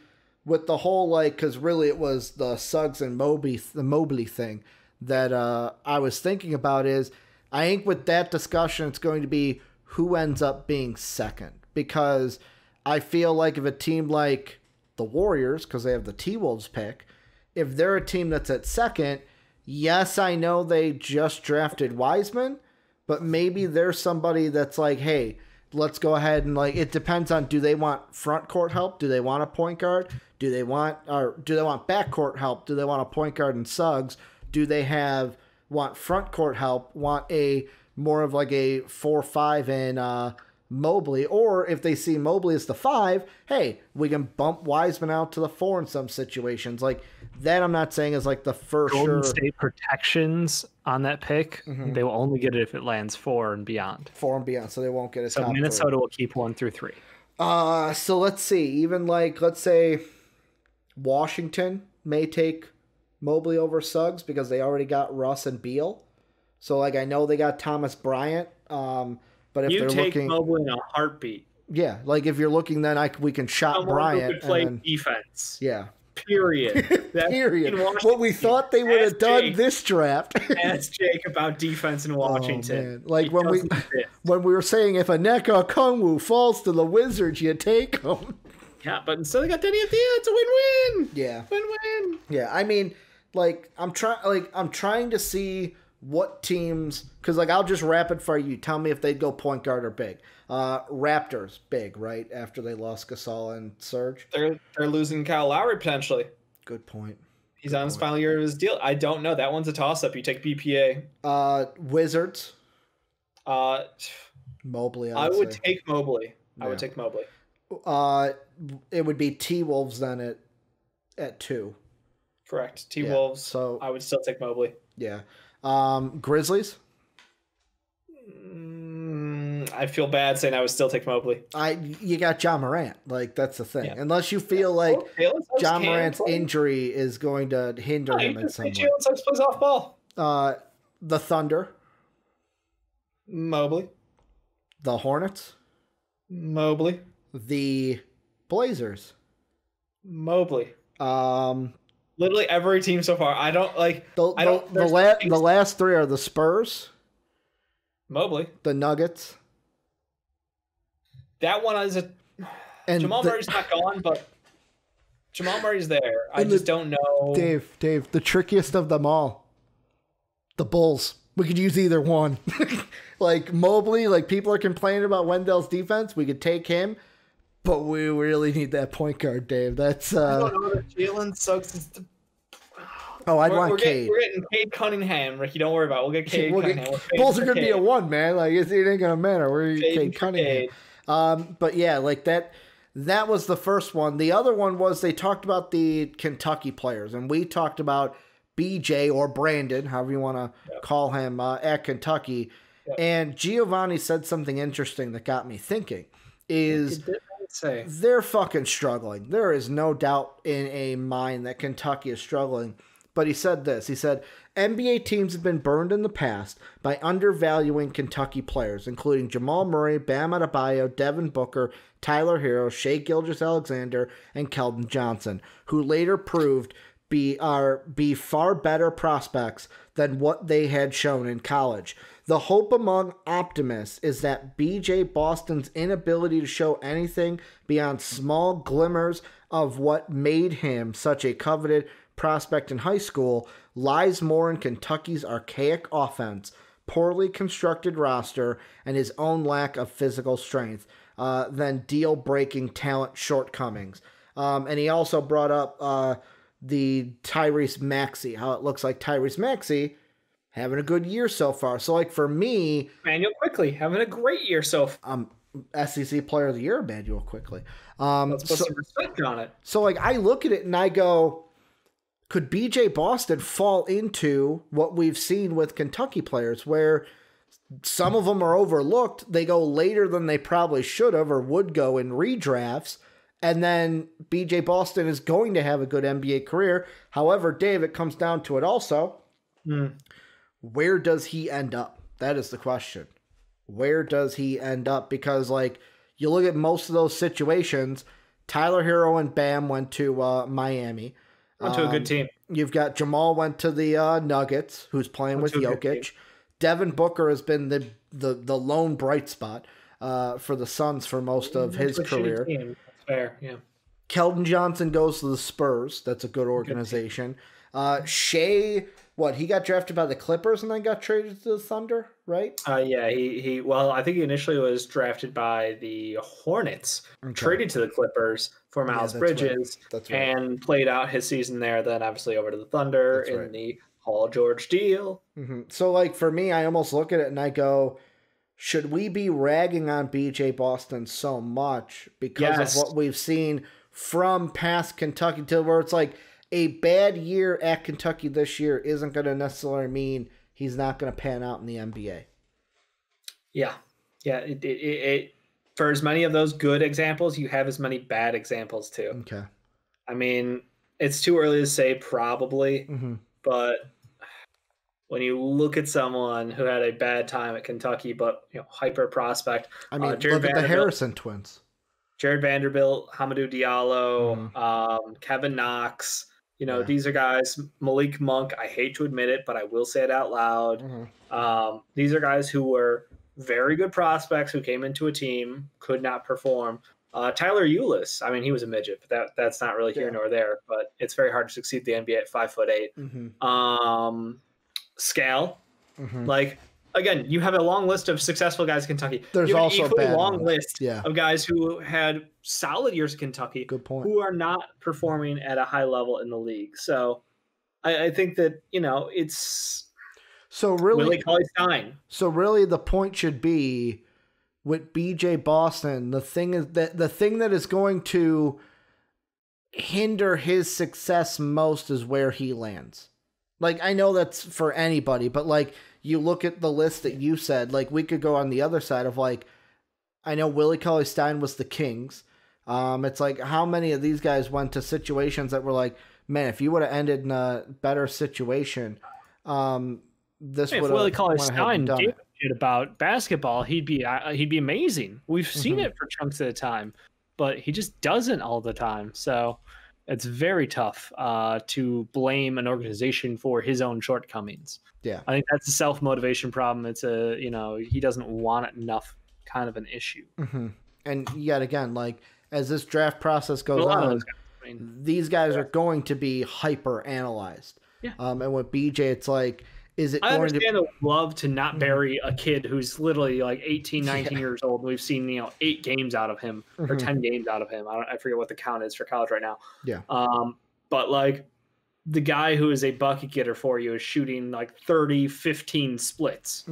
whole because really it was the Suggs and Mobley thing that I was thinking about is I think with that discussion it's going to be who ends up being second, because I feel like if a team like the Warriors, because they have the T-Wolves pick, if they're a team that's at second, yes, I know they just drafted Wiseman, but maybe there's somebody that's like, hey, let's go ahead and it depends on, do they want front court help? Do they want a point guard? Do they want backcourt help? Do they want a point guard and Suggs? Do they want front court help? Want a more of like a 4-5 and Mobley, or if they see Mobley as the 5, hey, we can bump Wiseman out to the 4 in some situations. Like that, I'm not saying is like the first Golden sure State protections on that pick. They will only get it if it lands 4 and beyond. 4 and beyond, so they won't get a So top Minnesota 3. will keep 1 through 3. So let's see. Even like, let's say Washington may take Mobley over Suggs because they already got Russ and Beal. So like, I know they got Thomas Bryant. But if they're take looking, Mobley in a heartbeat. Yeah, like if you're looking, then we can shop Someone Bryant. who could play and then, defense. Yeah. Period. Period. What we thought they would have done this draft. Ask Jake about defense in Washington. Oh, man. Like when we were saying if Aneka Okongwu falls to the Wizards, you take him. Yeah, but instead they got Denny at the end. It's a win-win. Yeah. Win-win. Yeah, I mean, like I'm trying to see what teams, because like I'll just rapid fire you. Tell me if they'd go point guard or big. Raptors big, right? After they lost Gasol and Serge, they're losing Kyle Lowry potentially. Good point. He's on his final year of his deal. I don't know. That one's a toss up. You take BPA. Wizards. Mobley. I would take Mobley. I would take Mobley. It would be T-Wolves then at 2. Correct. T-Wolves. Yeah, so I would still take Mobley. Yeah. Grizzlies. I feel bad saying I would still take Mobley. You got John Morant. Like that's the thing. Yeah. Unless you feel like John Morant's injury is going to hinder him in some way. Jalen Suggs plays off ball. The Thunder. Mobley. The Hornets. Mobley. The Blazers. Mobley. Literally every team so far. I don't like. The last 3 are the Spurs. Mobley. The Nuggets. That one is Jamal Murray's not gone, but Jamal Murray's there. I just don't know. Dave, the trickiest of them all. The Bulls. We could use either one. Like Mobley, like people are complaining about Wendell's defense. We could take him, but we really need that point guard, Dave. That's I don't know that Jalen Suggs is the... I'd want Cade. We're getting Cade Cunningham, Ricky. Don't worry about it. We'll get Cade Cunningham. Bulls are going to be a 1, man. Like it ain't going to matter. We're Cade Cunningham. But yeah, like that was the first one. The other one was they talked about the Kentucky players, and we talked about BJ or Brandon, however you want to call him, at Kentucky. Yep. And Giovanni said something interesting that got me thinking. They're fucking struggling. There is no doubt in a mind that Kentucky is struggling. But he said this. He said, NBA teams have been burned in the past by undervaluing Kentucky players, including Jamal Murray, Bam Adebayo, Devin Booker, Tyler Hero, Shai Gilgeous-Alexander, and Keldon Johnson, who later proved be far better prospects than what they had shown in college. The hope among optimists is that B.J. Boston's inability to show anything beyond small glimmers of what made him such a coveted prospect in high school lies more in Kentucky's archaic offense, poorly constructed roster, and his own lack of physical strength than deal-breaking talent shortcomings. And he also brought up the Tyrese Maxey, how it looks like Tyrese Maxey having a good year so far. So, like, for me... Manuel Quickley, having a great year so far. SEC Player of the Year, Manuel Quickley. Let's put some respect on it. So, like, I look at it and I go, could BJ Boston fall into what we've seen with Kentucky players, where some of them are overlooked, they go later than they probably should have or would go in redrafts, and then BJ Boston is going to have a good NBA career. However, Dave, it comes down to it also. Where does he end up? That is the question. Where does he end up? Because, like, you look at most of those situations, Tyler Hero and Bam went to Miami. Went to a good team. You've got Jamal went to the Nuggets, who's playing with Jokic. Devin Booker has been the lone bright spot for the Suns for most of his career. That's fair, yeah. Keldon Johnson goes to the Spurs. That's a good organization. Shai, he got drafted by the Clippers and then got traded to the Thunder, right? Yeah, he I think he initially was drafted by the Hornets, traded to the Clippers for Miles Bridges, and played out his season there, then obviously over to the Thunder in the Paul George deal. So, like, for me, I almost look at it and I go, should we be ragging on BJ Boston so much because of what we've seen from past Kentucky to where it's like a bad year at Kentucky this year isn't going to necessarily mean he's not going to pan out in the NBA? Yeah. For as many of those good examples, you have as many bad examples too. Okay. I mean, it's too early to say probably, but when you look at someone who had a bad time at Kentucky, but hyper prospect. I mean, look at the Harrison twins. Jared Vanderbilt, Hamidou Diallo, Kevin Knox. These are guys. Malik Monk. I hate to admit it, but I will say it out loud. These are guys who were very good prospects who came into a team, could not perform. Tyler Ulis, I mean, he was a midget, but that's not really here nor there. But it's very hard to succeed in the NBA at 5'8". Scale, like again, you have a long list of successful guys in Kentucky. There's you have also an equally bad long ones. list of guys who had solid years in Kentucky. Good point. Who are not performing at a high level in the league. So I think that it's Willie Cauley-Stein. So really, the point should be with BJ Boston. The thing that is going to hinder his success most is where he lands. Like, I know that's for anybody, but like you look at the list that you said, like we could go on the other side of like, I know Willie Cauley-Stein was the Kings. It's like how many of these guys went to situations that were like, man, if you would have ended in a better situation, this would have. If Willie Cauley-Stein did shit about basketball, he'd be amazing. We've seen it for chunks at a time, but he just doesn't all the time. So it's very tough to blame an organization for his own shortcomings. Yeah, I think that's a self-motivation problem. It's he doesn't want it enough kind of an issue. And yet again, like as this draft process goes on, these guys are going to be hyper analyzed. Yeah. And with BJ, it's like, I understand the love to not bury a kid who's literally like 18, 19 years old. And we've seen 8 games out of him or 10 games out of him. I forget what the count is for college right now. Yeah. But like the guy who is a bucket getter for you is shooting like 30, 15 splits.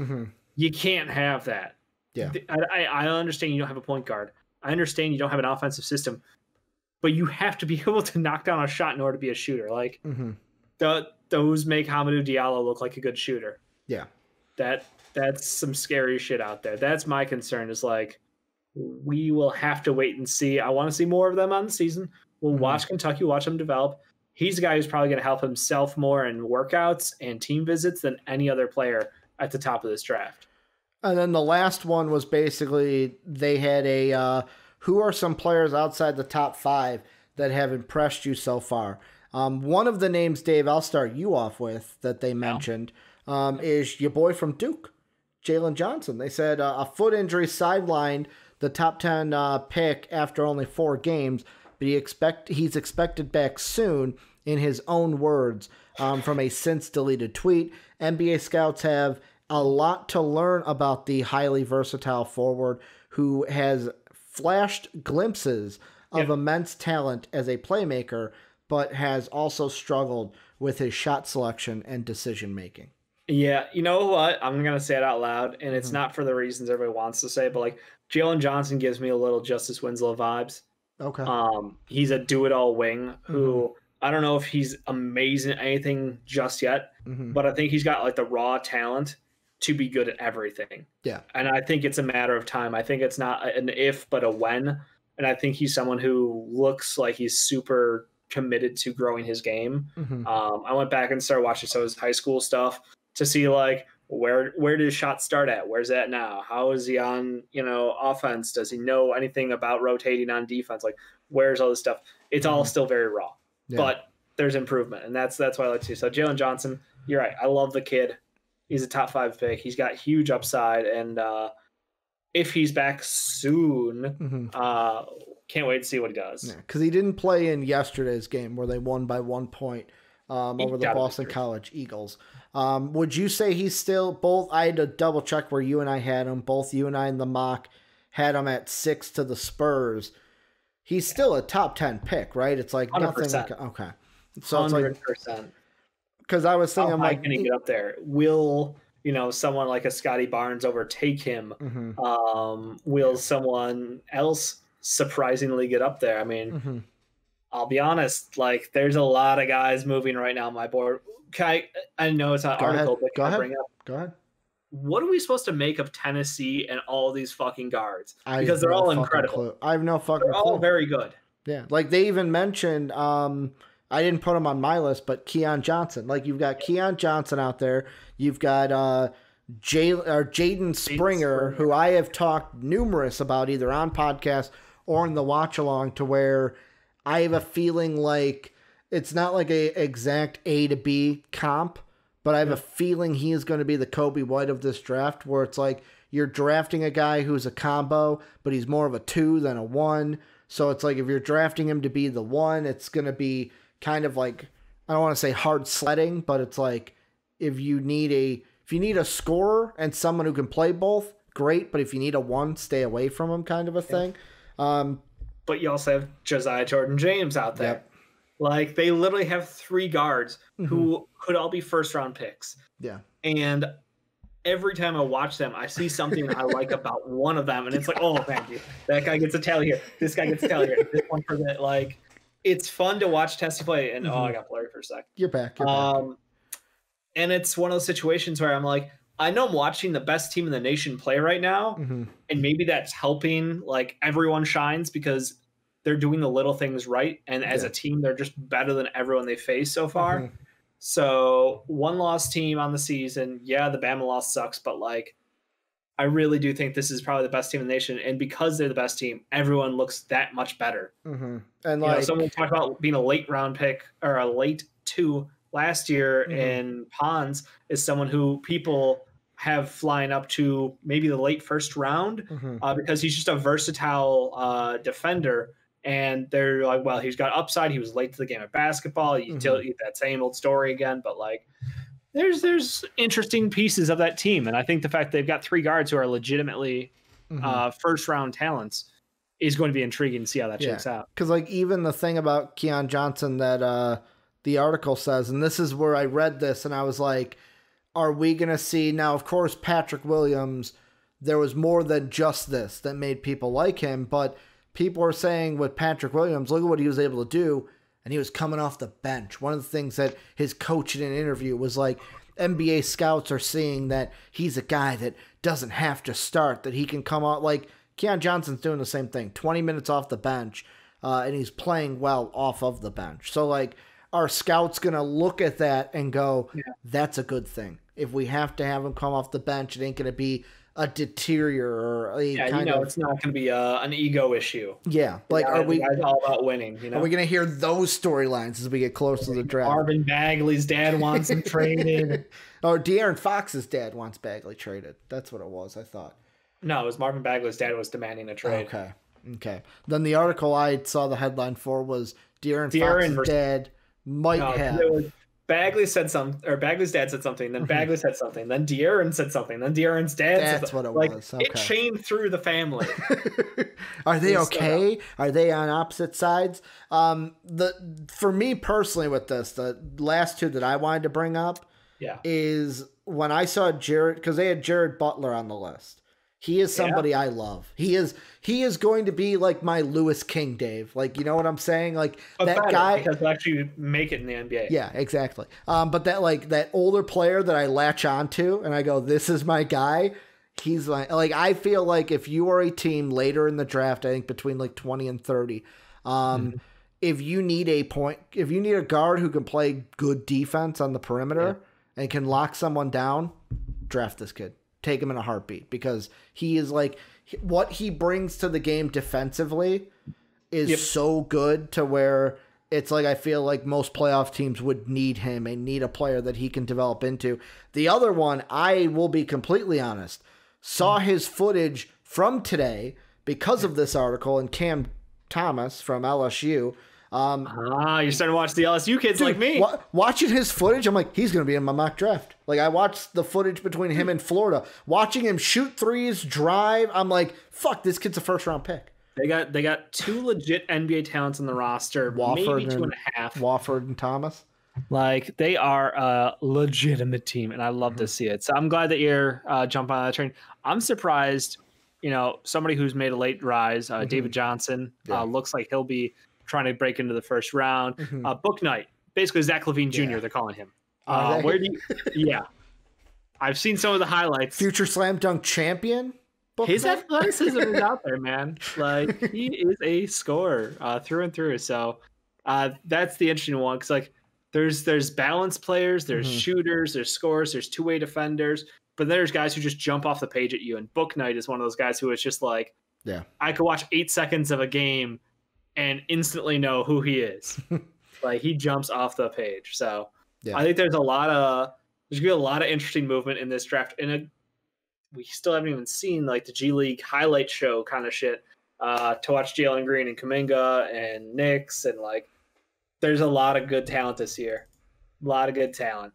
You can't have that. Yeah. I understand you don't have a point guard. I understand you don't have an offensive system, but you have to be able to knock down a shot in order to be a shooter. Like those make Hamidou Diallo look like a good shooter. Yeah. That's some scary shit out there. That's my concern is like, we will have to wait and see. I want to see more of them on the season. We'll watch Kentucky, watch them develop. He's a guy who's probably going to help himself more in workouts and team visits than any other player at the top of this draft. And then the last one was basically they had who are some players outside the top 5 that have impressed you so far? One of the names, Dave, I'll start you off with that they mentioned is your boy from Duke, Jalen Johnson. They said a foot injury sidelined the top 10 pick after only 4 games, but he's expected back soon in his own words from a since deleted tweet. NBA scouts have a lot to learn about the highly versatile forward who has flashed glimpses of immense talent as a playmaker, but has also struggled with his shot selection and decision making. Yeah, you know what? I'm going to say it out loud, and it's not for the reasons everybody wants to say, but like Jalen Johnson gives me a little Justice Winslow vibes. Okay. He's a do-it-all wing who I don't know if he's amazing at anything just yet, but I think he's got like the raw talent to be good at everything. Yeah. And I think it's a matter of time. I think it's not an if, but a when. And I think he's someone who looks like he's super committed to growing his game. I went back and started watching some of his high school stuff to see like where did his shot start at? Where's that now? How is he on, offense? Does he know anything about rotating on defense? Like where's all this stuff? It's all still very raw, but there's improvement. And that's what I like to see. So Jalen Johnson, you're right. I love the kid. He's a top 5 pick. He's got huge upside. And if he's back soon, can't wait to see what he does. Yeah, because he didn't play in yesterday's game where they won by 1 point over the Boston College Eagles. Would you say he's still both? I had to double check where you and I had him. Both you and I in the mock had him at 6 to the Spurs. He's still a top 10 pick, right? It's like 100%. nothing. Like, okay. So 100%. it's like, because I was thinking, how high can he get up there? Will someone like a Scotty Barnes overtake him? Will someone else surprisingly get up there? I mean, I'll be honest, like there's a lot of guys moving right now on my board. I know it's not an article, but can I bring up? Go ahead. What are we supposed to make of Tennessee and all these fucking guards? Because they're all incredible. I have no fucking They're all very good. Yeah. Like they even mentioned, I didn't put him on my list, but Keon Johnson. Like you've got Keon Johnson out there. You've got Jaden Springer, who I have talked numerous about either on podcast or in the watch along, to where I have a feeling like it's not like a exact A to B comp, but I have a feeling he is going to be the Kobe White of this draft, where it's like you're drafting a guy who's a combo, but he's more of a 2 than a 1. So it's like if you're drafting him to be the 1, it's going to be kind of like, I don't want to say hard sledding, but it's like if you need a scorer and someone who can play both, great. But if you need a 1, stay away from him, kind of a thing. But you also have Josiah Jordan-James out there. Yep. Like they literally have 3 guards who could all be first-round picks. Yeah. And every time I watch them, I see something I like about one of them, and it's like, oh man, dude, that guy gets a tally here. This guy gets a tally here. This one for that. Like, it's fun to watch Tessie play. And I got blurry for a sec. You're back. And it's one of those situations where I'm like, I know I'm watching the best team in the nation play right now, and maybe that's helping. Like everyone shines because they're doing the little things right, and as a team, they're just better than everyone they face so far. So 1-loss team on the season. Yeah, the Bama loss sucks, but like, I really do think this is probably the best team in the nation. And because they're the best team, everyone looks that much better. And like someone talked about being a late round pick or a late 2 last year in Pons is someone who people have flying up to maybe the late first round because he's just a versatile defender. And they're like, well, he's got upside. He was late to the game of basketball. You tell that same old story again, but like, there's interesting pieces of that team, and I think the fact they've got 3 guards who are legitimately first round talents is going to be intriguing to see how that shakes out. Because like even the thing about Keon Johnson that the article says, and this is where I read this, and I was like, are we going to see now? Of course, Patrick Williams. There was more than just this that made people like him, but people are saying with Patrick Williams, look at what he was able to do, and he was coming off the bench. One of the things that his coach in an interview was like, NBA scouts are seeing that he's a guy that doesn't have to start, that he can come out. Like, Keon Johnson's doing the same thing, 20 minutes off the bench, and he's playing well off of the bench. So, like, are scouts going to look at that and go, that's a good thing? If we have to have him come off the bench, it ain't going to be a deterior or a kind of, it's not going to be an ego issue. Yeah, like are we all about winning? Are we going to hear those storylines as we get close to the draft? Marvin Bagley's dad wants him traded. Or De'Aaron Fox's dad wants Bagley traded. That's what it was. I thought. No, it was Marvin Bagley's dad was demanding a trade. Okay. Then the article I saw the headline for was De'Aaron Fox's dad might have. Bagley said something, or Bagley's dad said something, then Bagley said something, then De'Aaron said something, then De'Aaron's dad said something. That's what it was. It chained through the family. Are they okay? Are they on opposite sides? For me personally with this, the last 2 that I wanted to bring up is when I saw Jared, because they had Jared Butler on the list. He is somebody I love. He is going to be like my Lewis King, Dave. Like, you know what I'm saying? Like that guy because he'll actually make it in the NBA. Yeah, exactly. But that older player that I latch onto and I go, this is my guy. He's like I feel like if you are a team later in the draft, I think between like 20 and 30, if you need a guard who can play good defense on the perimeter and can lock someone down, draft this kid. Take him in a heartbeat because he is like what he brings to the game defensively is so good to where it's like I feel like most playoff teams would need him and need a player that he can develop into. The other one, I will be completely honest, saw his footage from today because of this article and Cam Thomas from LSU. You're starting to watch the LSU kids, dude, like me. Watching his footage, I'm like, he's going to be in my mock draft. Like, I watched the footage between him and Florida. Watching him shoot threes, drive, I'm like, fuck, this kid's a first-round pick. They got 2 legit NBA talents on the roster, maybe 2.5. Wofford and Thomas. Like, they are a legitimate team, and I love to see it. So I'm glad that you're jumping on that train. I'm surprised, somebody who's made a late rise, David Johnson, looks like he'll be trying to break into the first round. Book Knight, basically Zach LaVine Jr., they're calling him. Where do you – yeah. I've seen some of the highlights. Future slam dunk champion? His athleticism is out there, man. Like, he is a scorer through and through. So that's the interesting one, because, like, there's balanced players, there's shooters, there's scorers, there's two-way defenders, but there's guys who just jump off the page at you. And Book Knight is one of those guys who is just like, I could watch 8 seconds of a game and instantly know who he is. Like, he jumps off the page. So I think there's going to be a lot of interesting movement in this draft. And we still haven't even seen like the G League highlight show kind of shit to watch Jalen Green and Kuminga and Knicks, and like there's a lot of good talent this year. A lot of good talent.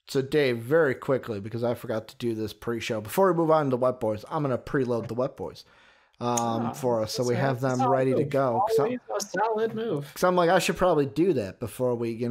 So Dave, very quickly, because I forgot to do this pre-show, before we move on to Wet Boys, I'm going to preload the Wet Boys for us, so we have them ready to go. A solid move. Because I'm like, I should probably do that before we,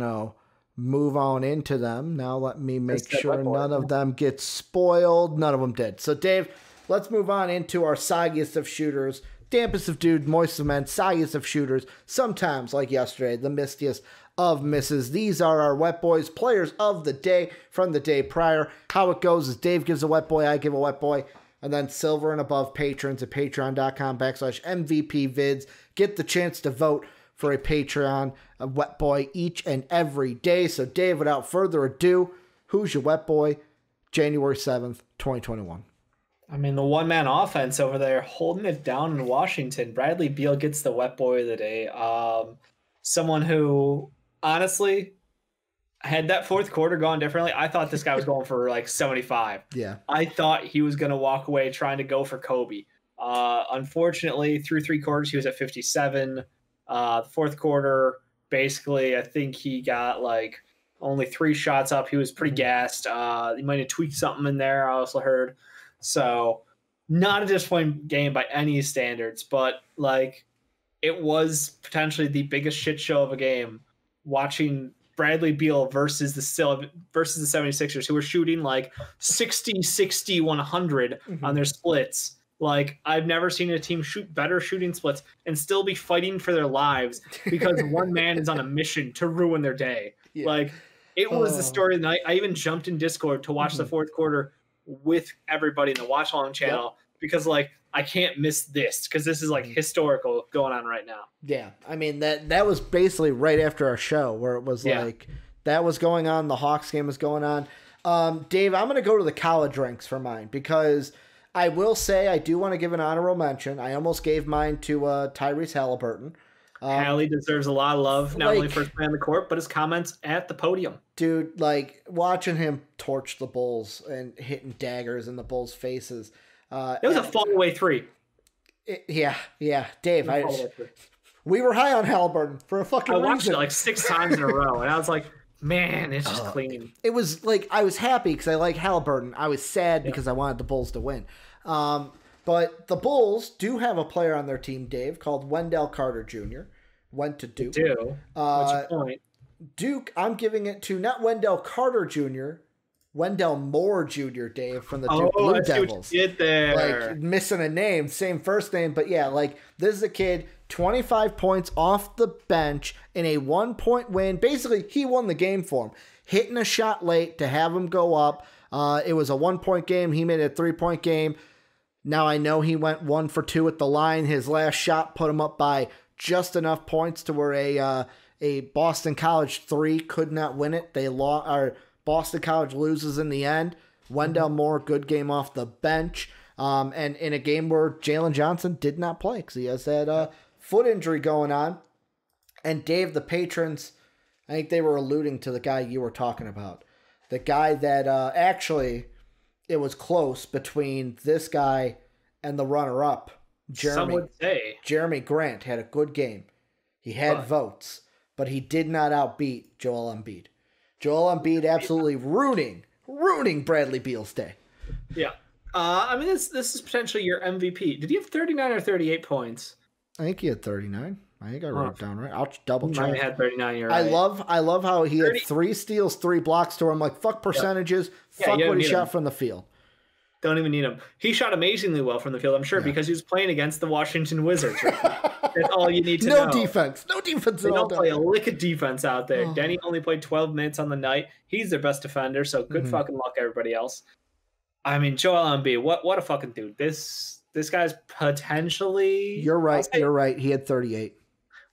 move on into them. Now let me make sure none of them get spoiled. None of them did. So Dave, let's move on into our soggiest of shooters, dampest of dudes, moist of men, soggiest of shooters, sometimes like yesterday, the mistiest of misses. These are our Wet Boys, players of the day from the day prior. How it goes is Dave gives a wet boy, I give a wet boy, and then silver and above patrons at patreon.com/MVPvids get the chance to vote for a Patreon, a wet boy each and every day. So Dave, without further ado, who's your wet boy, January 7th, 2021? I mean, the one-man offense over there holding it down in Washington. Bradley Beal gets the wet boy of the day. Someone who, honestly, had that fourth quarter gone differently, I thought this guy was going for like 75. Yeah. I thought he was going to walk away trying to go for Kobe. Unfortunately, through 3 quarters, he was at 57. The fourth quarter, basically, I think he got like only 3 shots up. He was pretty gassed. He might have tweaked something in there, I also heard. So not a disappointing game by any standards, but like it was potentially the biggest shit show of a game watching Bradley Beal versus the 76ers, who were shooting like 60, 60, 100 on their splits. Like, I've never seen a team shoot better shooting splits and still be fighting for their lives because one man is on a mission to ruin their day. Yeah. Like, it was the story of the night. I even jumped in Discord to watch the fourth quarter with everybody in the watch along channel because, like, I can't miss this because this is, like, historical going on right now. Yeah. I mean, that was basically right after our show where it was like that was going on. The Hawks game was going on. Dave, I'm going to go to the college ranks for mine because I will say I do want to give an honorable mention. I almost gave mine to Tyrese Halliburton. Hallie deserves a lot of love, not only for his play on the court, but his comments at the podium. Dude, like, watching him torch the Bulls and hitting daggers in the Bulls' faces. It was a fall-away 3. Yeah. Dave, we were high on Halliburton for a fucking reason. I watched it like 6 times in a row, and I was like, man, it's just clean. It was like, I was happy because I like Halliburton. I was sad because I wanted the Bulls to win. But the Bulls do have a player on their team, Dave, called Wendell Carter Jr. Went to Duke. What's your point? Duke, I'm giving it to not Wendell Carter Jr., Wendell Moore Jr., Dave, from the Duke Blue Devils. What you did there. Like, missing a name, same first name, but yeah, like, this is a kid, 25 points off the bench in a 1-point win. Basically, he won the game for him. Hitting a shot late to have him go up. It was a 1-point game. He made it a 3-point game. Now I know he went 1 for 2 at the line. His last shot put him up by just enough points to where a Boston College 3 could not win it. Boston College loses in the end. Wendell Moore, good game off the bench. And in a game where Jalen Johnson did not play because he has that foot injury going on. And Dave, the patrons, I think they were alluding to the guy you were talking about. The guy that actually, it was close between this guy and the runner-up, Jeremy. Some would say. Jeremy Grant had a good game. He had votes, but he did not outbeat Joel Embiid. Joel Embiid absolutely ruining Bradley Beal's day. Yeah. I mean, this is potentially your MVP. Did he have 39 or 38 points? I think he had 39. I think I wrote it down right. I'll double Mine check. had 39. You're I right. love how he had 3 steals, 3 blocks to him. Like, fuck percentages. Yeah, fuck you what don't he need shot him. from the field. Don't even need him. He shot amazingly well from the field, I'm sure, because he was playing against the Washington Wizards. Right? That's all you need to know. No defense They at all. don't play a lick of defense out there. Denny only played 12 minutes on the night. He's their best defender, so good fucking luck, everybody else. I mean, Joel Embiid, what a fucking dude. This guy's potentially... You're right. You're right. He had 38.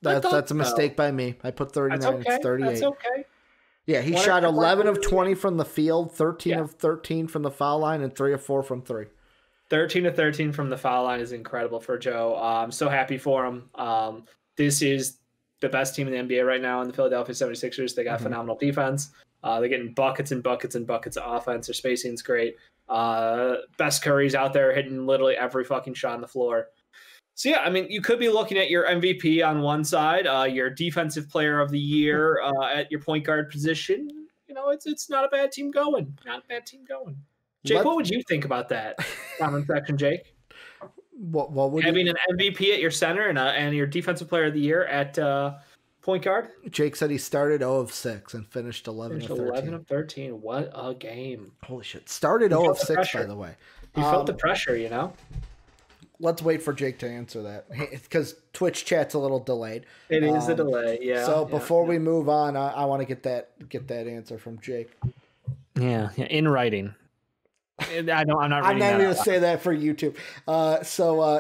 That's a mistake by me. I put 39. That's okay. It's 38. That's okay. Yeah, he shot 11 of 20 from the field, 13 of 13 from the foul line, and 3 of 4 from 3. 13 of 13 from the foul line is incredible for Joe. I'm so happy for him. This is the best team in the NBA right now in the Philadelphia 76ers. They got phenomenal defense. They're getting buckets and buckets and buckets of offense. Their spacing's great. Best Curry's out there hitting literally every fucking shot on the floor. So, yeah, I mean, you could be looking at your MVP on one side, your defensive player of the year at your point guard position. You know, it's not a bad team going. Not a bad team going. Jake, what would you think about that? Comment section, Jake. What would having an MVP at your center and your defensive player of the year at point guard? Jake said he started 0 of 6 and finished 11 of 13. 11 of 13. What a game. Holy shit. Started 0 of 6, by the way. He felt the pressure, you know? Let's wait for Jake to answer that because Twitch chat's a little delayed. It is a delay, yeah. So before we move on, I want to get that answer from Jake. Yeah, in writing. I'm not going to say that for YouTube.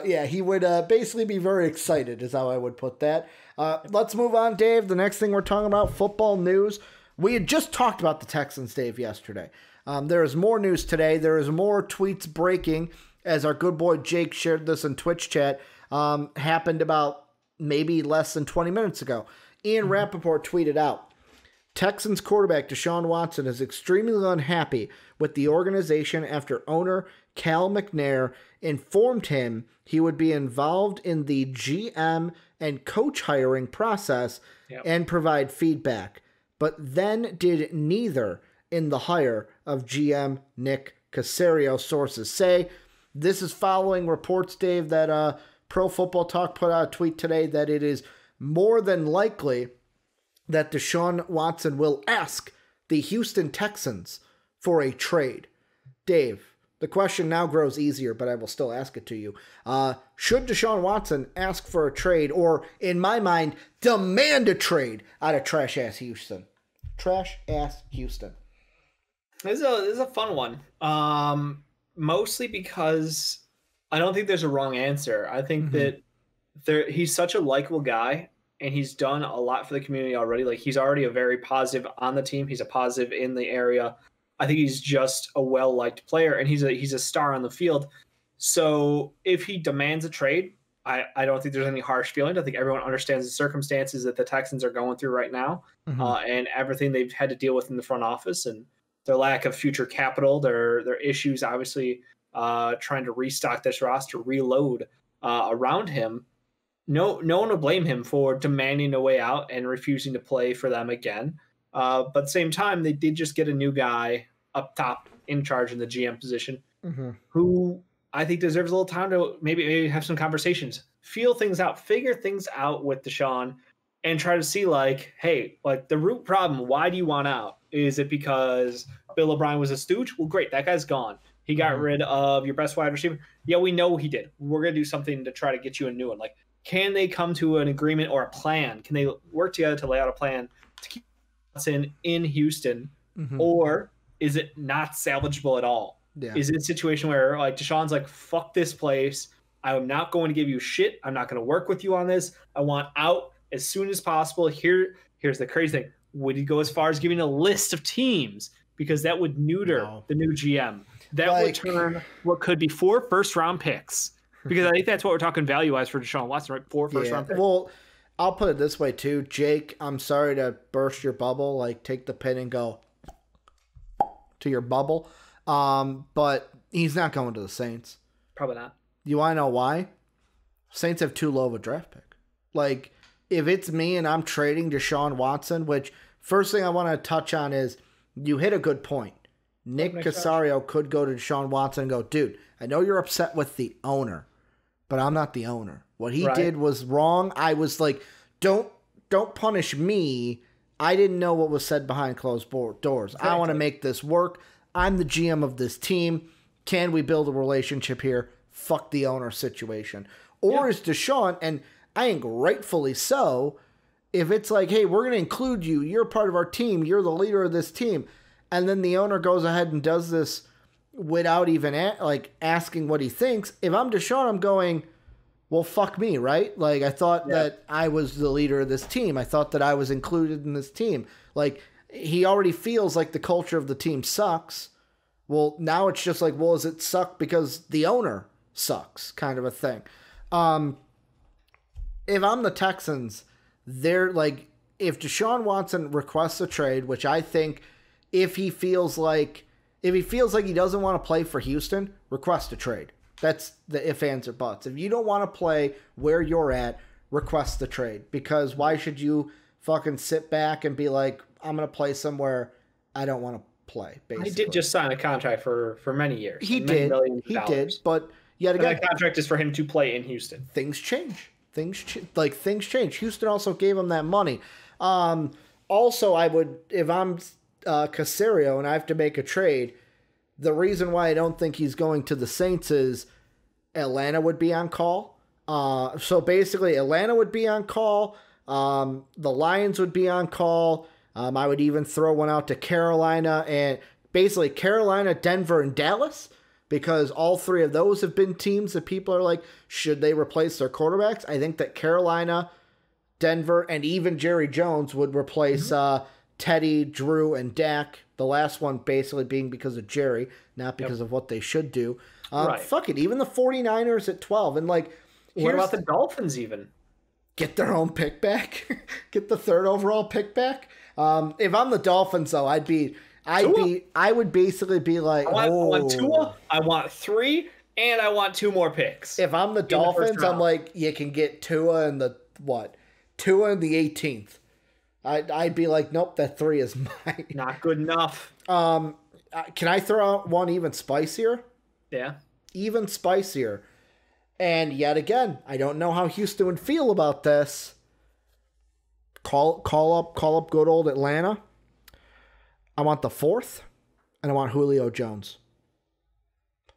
Yeah, he would basically be very excited is how I would put that. Let's move on, Dave. The next thing we're talking about, football news. We had just talked about the Texans, Dave, yesterday. There is more news today. There is more tweets breaking as our good boy Jake shared this in Twitch chat. Happened about maybe less than 20 minutes ago. Ian Rappaport tweeted out, Texans quarterback Deshaun Watson is extremely unhappy with the organization after owner Cal McNair informed him he would be involved in the GM and coach hiring process and provide feedback, but then did neither in the hire of GM Nick Caserio, sources say. This is following reports, Dave, that Pro Football Talk put out a tweet today that it is more than likely that Deshaun Watson will ask the Houston Texans for a trade. Dave, the question now grows easier, but I will still ask it to you. Should Deshaun Watson ask for a trade, or, in my mind, demand a trade out of trash-ass Houston? Trash-ass Houston. This is a fun one. Mostly because I don't think there's a wrong answer. I think that he's such a likable guy, and he's done a lot for the community already. Like, he's already a very positive on the team. He's a positive in the area. I think he's just a well-liked player, and he's a star on the field. So if he demands a trade, I don't think there's any harsh feelings. I think everyone understands the circumstances that the Texans are going through right now, and everything they've had to deal with in the front office, and their lack of future capital, their issues, obviously, trying to restock this roster, reload around him. No one will blame him for demanding a way out and refusing to play for them again. But at the same time, they did just get a new guy up top in charge in the GM position, who I think deserves a little time to maybe have some conversations, feel things out, figure things out with Deshaun, and try to see, like, hey, like, the root problem, why do you want out? Is it because Bill O'Brien was a stooge? Well, great, that guy's gone. He got rid of your best wide receiver. Yeah, we know he did. We're going to do something to try to get you a new one. Like, can they come to an agreement or a plan? Can they work together to lay out a plan to keep Watson in Houston? Or is it not salvageable at all? Yeah. Is it a situation where, like, Deshaun's like, fuck this place. I'm not going to give you shit. I'm not going to work with you on this. I want out as soon as possible. Here's the crazy thing. Would he go as far as giving a list of teams? Because that would neuter the new GM. That would turn what could be 4 first-round picks. Because I think that's what we're talking value-wise for Deshaun Watson, right? 4 first-round picks. Well, I'll put it this way, too. Jake, I'm sorry to burst your bubble. Like, take the pin and go to your bubble. But he's not going to the Saints. Probably not. You want to know why? Saints have too low of a draft pick. Like, if it's me and I'm trading Deshaun Watson, which first thing I want to touch on is you hit a good point. Nick Caserio could go to Deshaun Watson and go, dude, I know you're upset with the owner, but I'm not the owner. What he did was wrong. I was like don't punish me. I didn't know what was said behind closed doors. Exactly. I want to make this work. I'm the GM of this team. Can we build a relationship here? Fuck the owner situation. Or is Deshuan, and I think rightfully so, if it's like, hey, we're going to include you. You're part of our team. You're the leader of this team. And then the owner goes ahead and does this without even asking what he thinks. If I'm Deshuan, I'm going, well, fuck me, right? Like, I thought that I was the leader of this team. I thought that I was included in this team. Like, he already feels like the culture of the team sucks. Well, now it's just like, well, does it suck because the owner sucks, kind of a thing. If I'm the Texans, they're like, if Deshaun Watson requests a trade, which I think if he feels like he doesn't want to play for Houston, request a trade. That's the if, ands, or buts. If you don't want to play where you're at, request the trade. Because why should you fucking sit back and be like, I'm going to play somewhere I don't want to play, basically. He did just sign a contract for many years. He did, but yet again, that contract is for him to play in Houston. Things change. Things change. Houston also gave him that money. Also, I would, if I'm Caserio and I have to make a trade, the reason why I don't think he's going to the Saints is Atlanta would be on call. So basically, Atlanta would be on call. The Lions would be on call. I would even throw one out to Carolina, and basically Carolina, Denver, and Dallas, because all three of those have been teams that people are like, should they replace their quarterbacks? I think that Carolina, Denver, and even Jerry Jones would replace Teddy, Drew, and Dak. The last one basically being because of Jerry, not because of what they should do. Right. Fuck it. Even the 49ers at 12. And like, what about the Dolphins even? Get their own pick back. Get the third overall pick back. If I'm the Dolphins, though, I would basically be like, I want Tua, I want 3, and I want 2 more picks. If I'm the Dolphins, I'm like, you can get Tua in the what? Tua in the 18th. I'd be like, nope, that 3 is mine. Not good enough. Can I throw out one even spicier? Yeah. Even spicier. And yet again, I don't know how Houston would feel about this. Call up good old Atlanta. I want the 4th, and I want Julio Jones.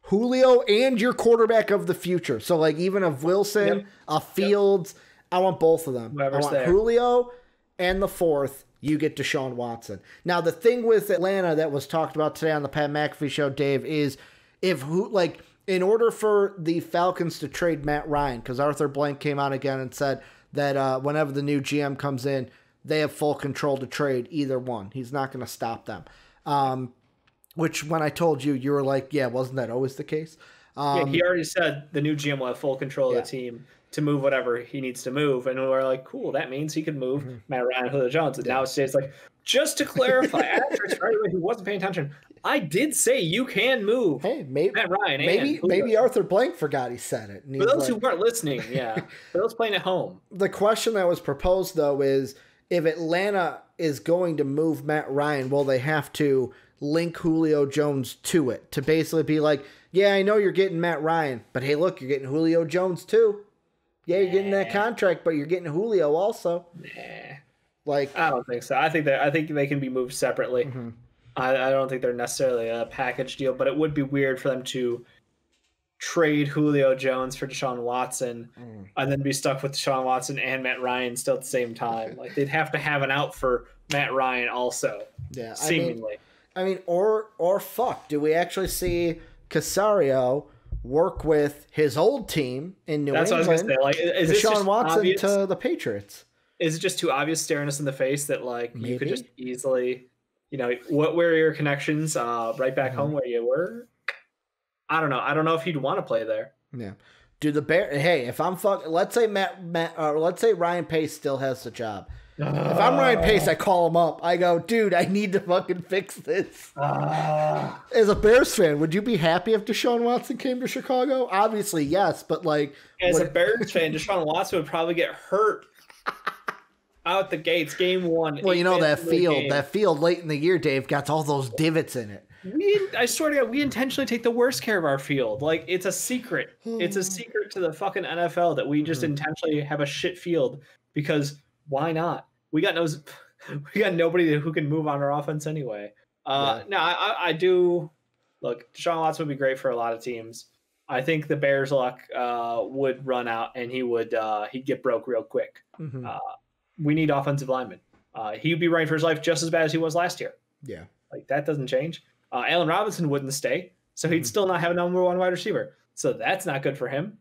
Julio and your quarterback of the future. So like even a Wilson, a Fields, I want both of them. Whoever's I want Julio and the 4th. You get Deshaun Watson. Now the thing with Atlanta that was talked about today on the Pat McAfee show, Dave, is in order for the Falcons to trade Matt Ryan, because Arthur Blank came out again and said that whenever the new GM comes in, they have full control to trade either one. He's not going to stop them. Which when I told you, you were like, yeah, wasn't that always the case? He already said the new GM will have full control of the team to move whatever he needs to move. And we're like, cool, that means he could move Matt Ryan, Julio Jones. And now it's like, just to clarify, asterisk for everybody who wasn't paying attention, I did say you can move Matt Ryan. Maybe Arthur Blank forgot he said it. For those who weren't listening, for those playing at home. The question that was proposed, though, is if Atlanta is going to move Matt Ryan, will they have to link Julio Jones to it? To basically be like, yeah, I know you're getting Matt Ryan, but hey, look, you're getting Julio Jones too. Yeah, you're getting that contract, but you're getting Julio also. Like, I don't think so. I think they can be moved separately. Mm-hmm. I don't think they're necessarily a package deal, but it would be weird for them to trade Julio Jones for Deshaun Watson and then be stuck with Deshaun Watson and Matt Ryan still at the same time. Like, they'd have to have an out for Matt Ryan also. Yeah, seemingly. I mean, or fuck, do we actually see Caserio work with his old team in New England? That's what I was going to say. Like, is Deshaun Watson obvious to the Patriots? Is it just too obvious staring us in the face that like you could just easily, where are your connections right back home where you were? I don't know. I don't know if he'd want to play there. Yeah. Do the Bears? Hey, if I'm let's say let's say Ryan Pace still has the job. If I'm Ryan Pace, I call him up. I go, dude, I need to fucking fix this. As a Bears fan, would you be happy if Deshaun Watson came to Chicago? Obviously, yes, but like, as a Bears fan, Deshaun Watson would probably get hurt out the gates, game 1. Well, that field late in the year, Dave, got all those divots in it. I swear to God, we intentionally take the worst care of our field. Like, it's a secret. It's a secret to the fucking NFL that we just intentionally have a shit field because why not? We got nobody who can move on our offense anyway. No, I do. Look, Deshaun Watson would be great for a lot of teams. I think the Bears' luck would run out, and he'd get broke real quick. Mm-hmm. We need offensive linemen. He'd be running for his life just as bad as he was last year. Yeah, like that doesn't change. Allen Robinson wouldn't stay, so he'd still not have a number 1 wide receiver. So that's not good for him.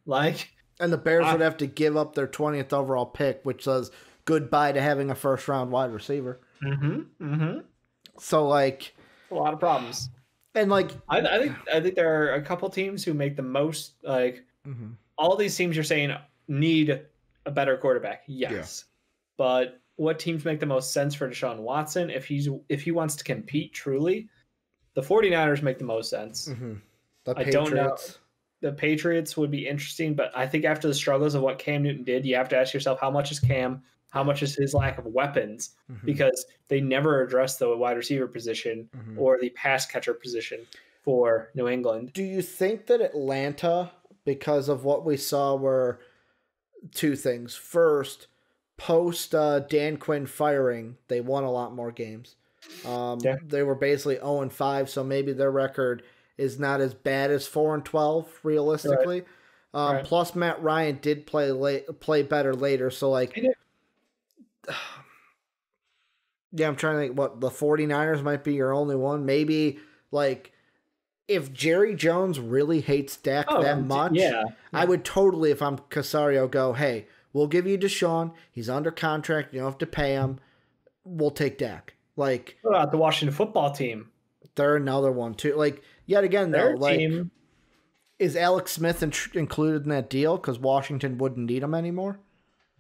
And the Bears would have to give up their 20th overall pick, which says goodbye to having a first-round wide receiver. Mm-hmm. Mm-hmm. So, a lot of problems. And, I think there are a couple teams who make the most, all these teams you're saying need a better quarterback. Yes. Yeah. But what teams make the most sense for Deshaun Watson if he wants to compete truly? The 49ers make the most sense. Mm-hmm. The Patriots. I don't know. The Patriots would be interesting, but I think after the struggles of what Cam Newton did, you have to ask yourself, how much is Cam? How much is his lack of weapons? Mm-hmm. Because they never addressed the wide receiver position or the pass catcher position for New England. Do you think that Atlanta, because of what we saw, were two things? First, post Dan Quinn firing, they won a lot more games. They were basically 0-5, so maybe their record is not as bad as 4-12 realistically. Right. Plus, Matt Ryan did play better later. So, yeah, I'm trying to think what the 49ers might be your only one. Maybe, if Jerry Jones really hates Dak that much, I would totally, if I'm Casario, go, hey, we'll give you Deshaun. He's under contract. You don't have to pay him. We'll take Dak. What about the Washington football team? They're another one, too. Yet again, though, team, is Alex Smith included in that deal because Washington wouldn't need him anymore?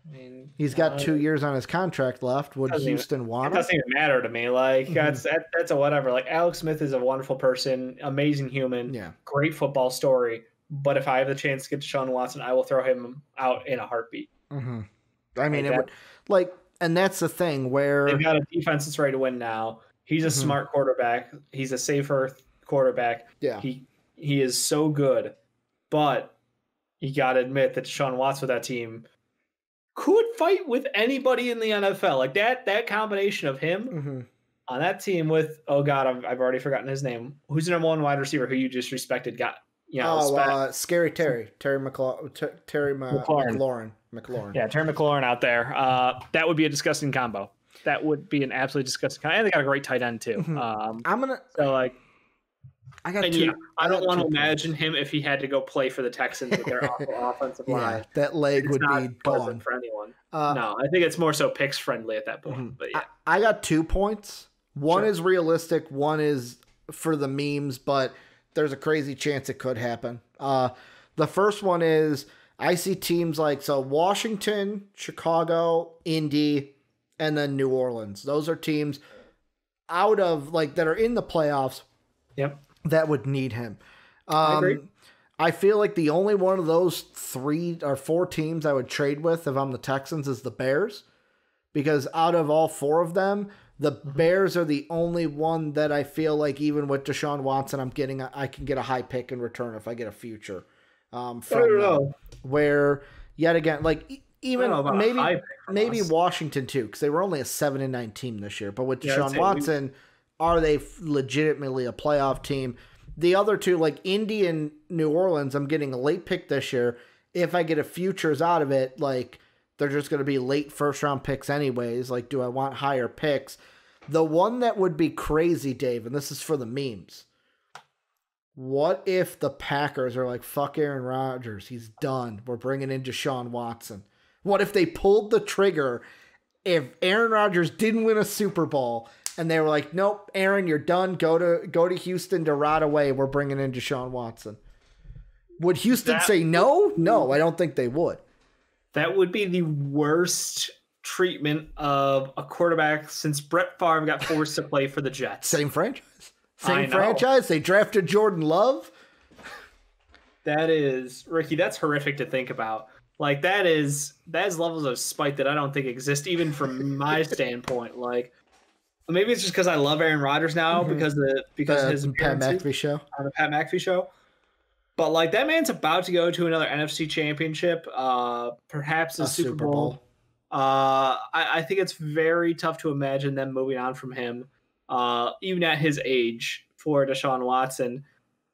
I mean, he's got 2 years on his contract left. Would Houston want him? It doesn't even matter to me. That's a whatever. Alex Smith is a wonderful person, amazing human, great football story. But if I have the chance to get Deshaun Watson, I will throw him out in a heartbeat. Mm-hmm. I mean, it would and that's the thing where they've got a defense that's ready to win now. He's a smart quarterback. He's a safer quarterback. Yeah. He is so good, but you got to admit that Deshaun Watson with that team could fight with anybody in the NFL. That combination of him on that team with, I've already forgotten his name. Who's the number 1 wide receiver who you just respected? Scary Terry McLaurin. Yeah, Terry McLaurin out there. That would be a disgusting combo. That would be an absolutely disgusting combo. And they got a great tight end too. I don't want to imagine him if he had to go play for the Texans with their awful offensive line. That leg would be gone for anyone. No, I think it's more so picks friendly at that point. But yeah, I got 2 points. One is realistic. One is for the memes, but there's a crazy chance it could happen. The first one is I see teams Washington, Chicago, Indy, and then New Orleans. Those are teams out of that are in the playoffs. Yep. That would need him. I agree. I feel like the only one of those 3 or 4 teams I would trade with if I'm the Texans is the Bears. Because out of all 4 of them, the Bears are the only one that I feel like even with Deshaun Watson, I can get a high pick in return if I get a future from them. Where, yet again, even maybe Washington too, because they were only a 7-9 team this year. But with Deshaun Watson, are they legitimately a playoff team? The other 2, Indy and New Orleans, I'm getting a late pick this year. If I get a futures out of it, they're just going to be late first-round picks anyways. Do I want higher picks? The one that would be crazy, Dave, and this is for the memes. What if the Packers are fuck Aaron Rodgers, he's done. We're bringing in Deshaun Watson. What if they pulled the trigger if Aaron Rodgers didn't win a Super Bowl and they were like, nope, Aaron, you're done. Go to Houston to rot away. We're bringing in Deshaun Watson. Would Houston say no? No, I don't think they would. That would be the worst treatment of a quarterback since Brett Favre got forced to play for the Jets. Same franchise. Same franchise. They drafted Jordan Love. That is, Ricky, that's horrific to think about. That is levels of spite that I don't think exist even from my standpoint. Maybe it's just because I love Aaron Rodgers now because his Pat McAfee show on the Pat McAfee show. But that man's about to go to another NFC championship, perhaps a Super Bowl. I think it's very tough to imagine them moving on from him, even at his age, for Deshaun Watson.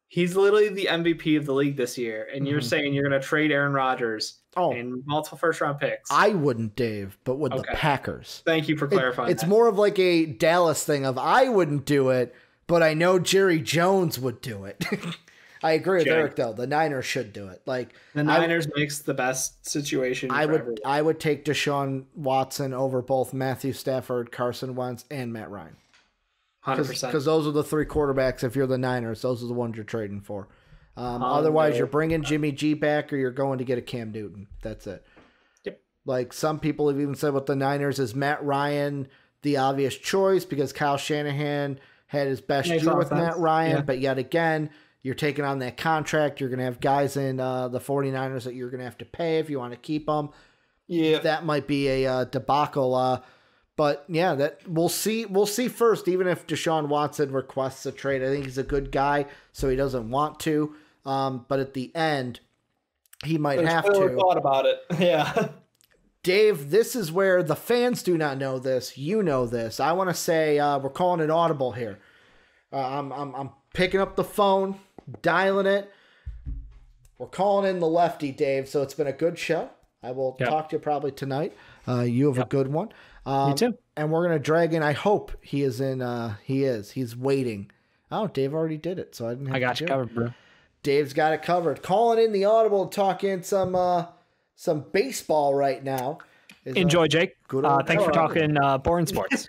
He's literally the MVP of the league this year, and you're saying you're going to trade Aaron Rodgers and multiple first-round picks. I wouldn't, Dave, but with the Packers. Thank you for clarifying It's more of like a Dallas thing of I wouldn't do it, but I know Jerry Jones would do it. I agree with Eric, though. The Niners should do it. Like the Niners makes the best situation. I would take Deshaun Watson over both Matthew Stafford, Carson Wentz, and Matt Ryan. 100%. Because those are the three quarterbacks. If you're the Niners, those are the ones you're trading for. Otherwise, you're bringing Jimmy G back, or you're going to get a Cam Newton. That's it. Yep. Like some people have even said with the Niners, is Matt Ryan the obvious choice because Kyle Shanahan had his best year with Matt Ryan, but yet again, you're taking on that contract. You're going to have guys in the 49ers that you're going to have to pay if you want to keep them. Yeah, that might be a debacle. But yeah, that we'll see. We'll see first. Even if Deshaun Watson requests a trade, I think he's a good guy, so he doesn't want to. But at the end, he might have to. Thought about it, yeah. Dave, this is where the fans do not know this. You know this. I want to say we're calling it audible here. I'm picking up the phone, dialing it. We're calling in the lefty, Dave. So it's been a good show. I will talk to you probably tonight. You have a good one. Me too. And we're going to drag in. I hope he is in. He is. He's waiting. Oh, Dave already did it. So I didn't have to got you covered, bro. Dave's got it covered. Calling in the audible, talking some baseball right now. Enjoy, Jake. Thanks for talking boring sports.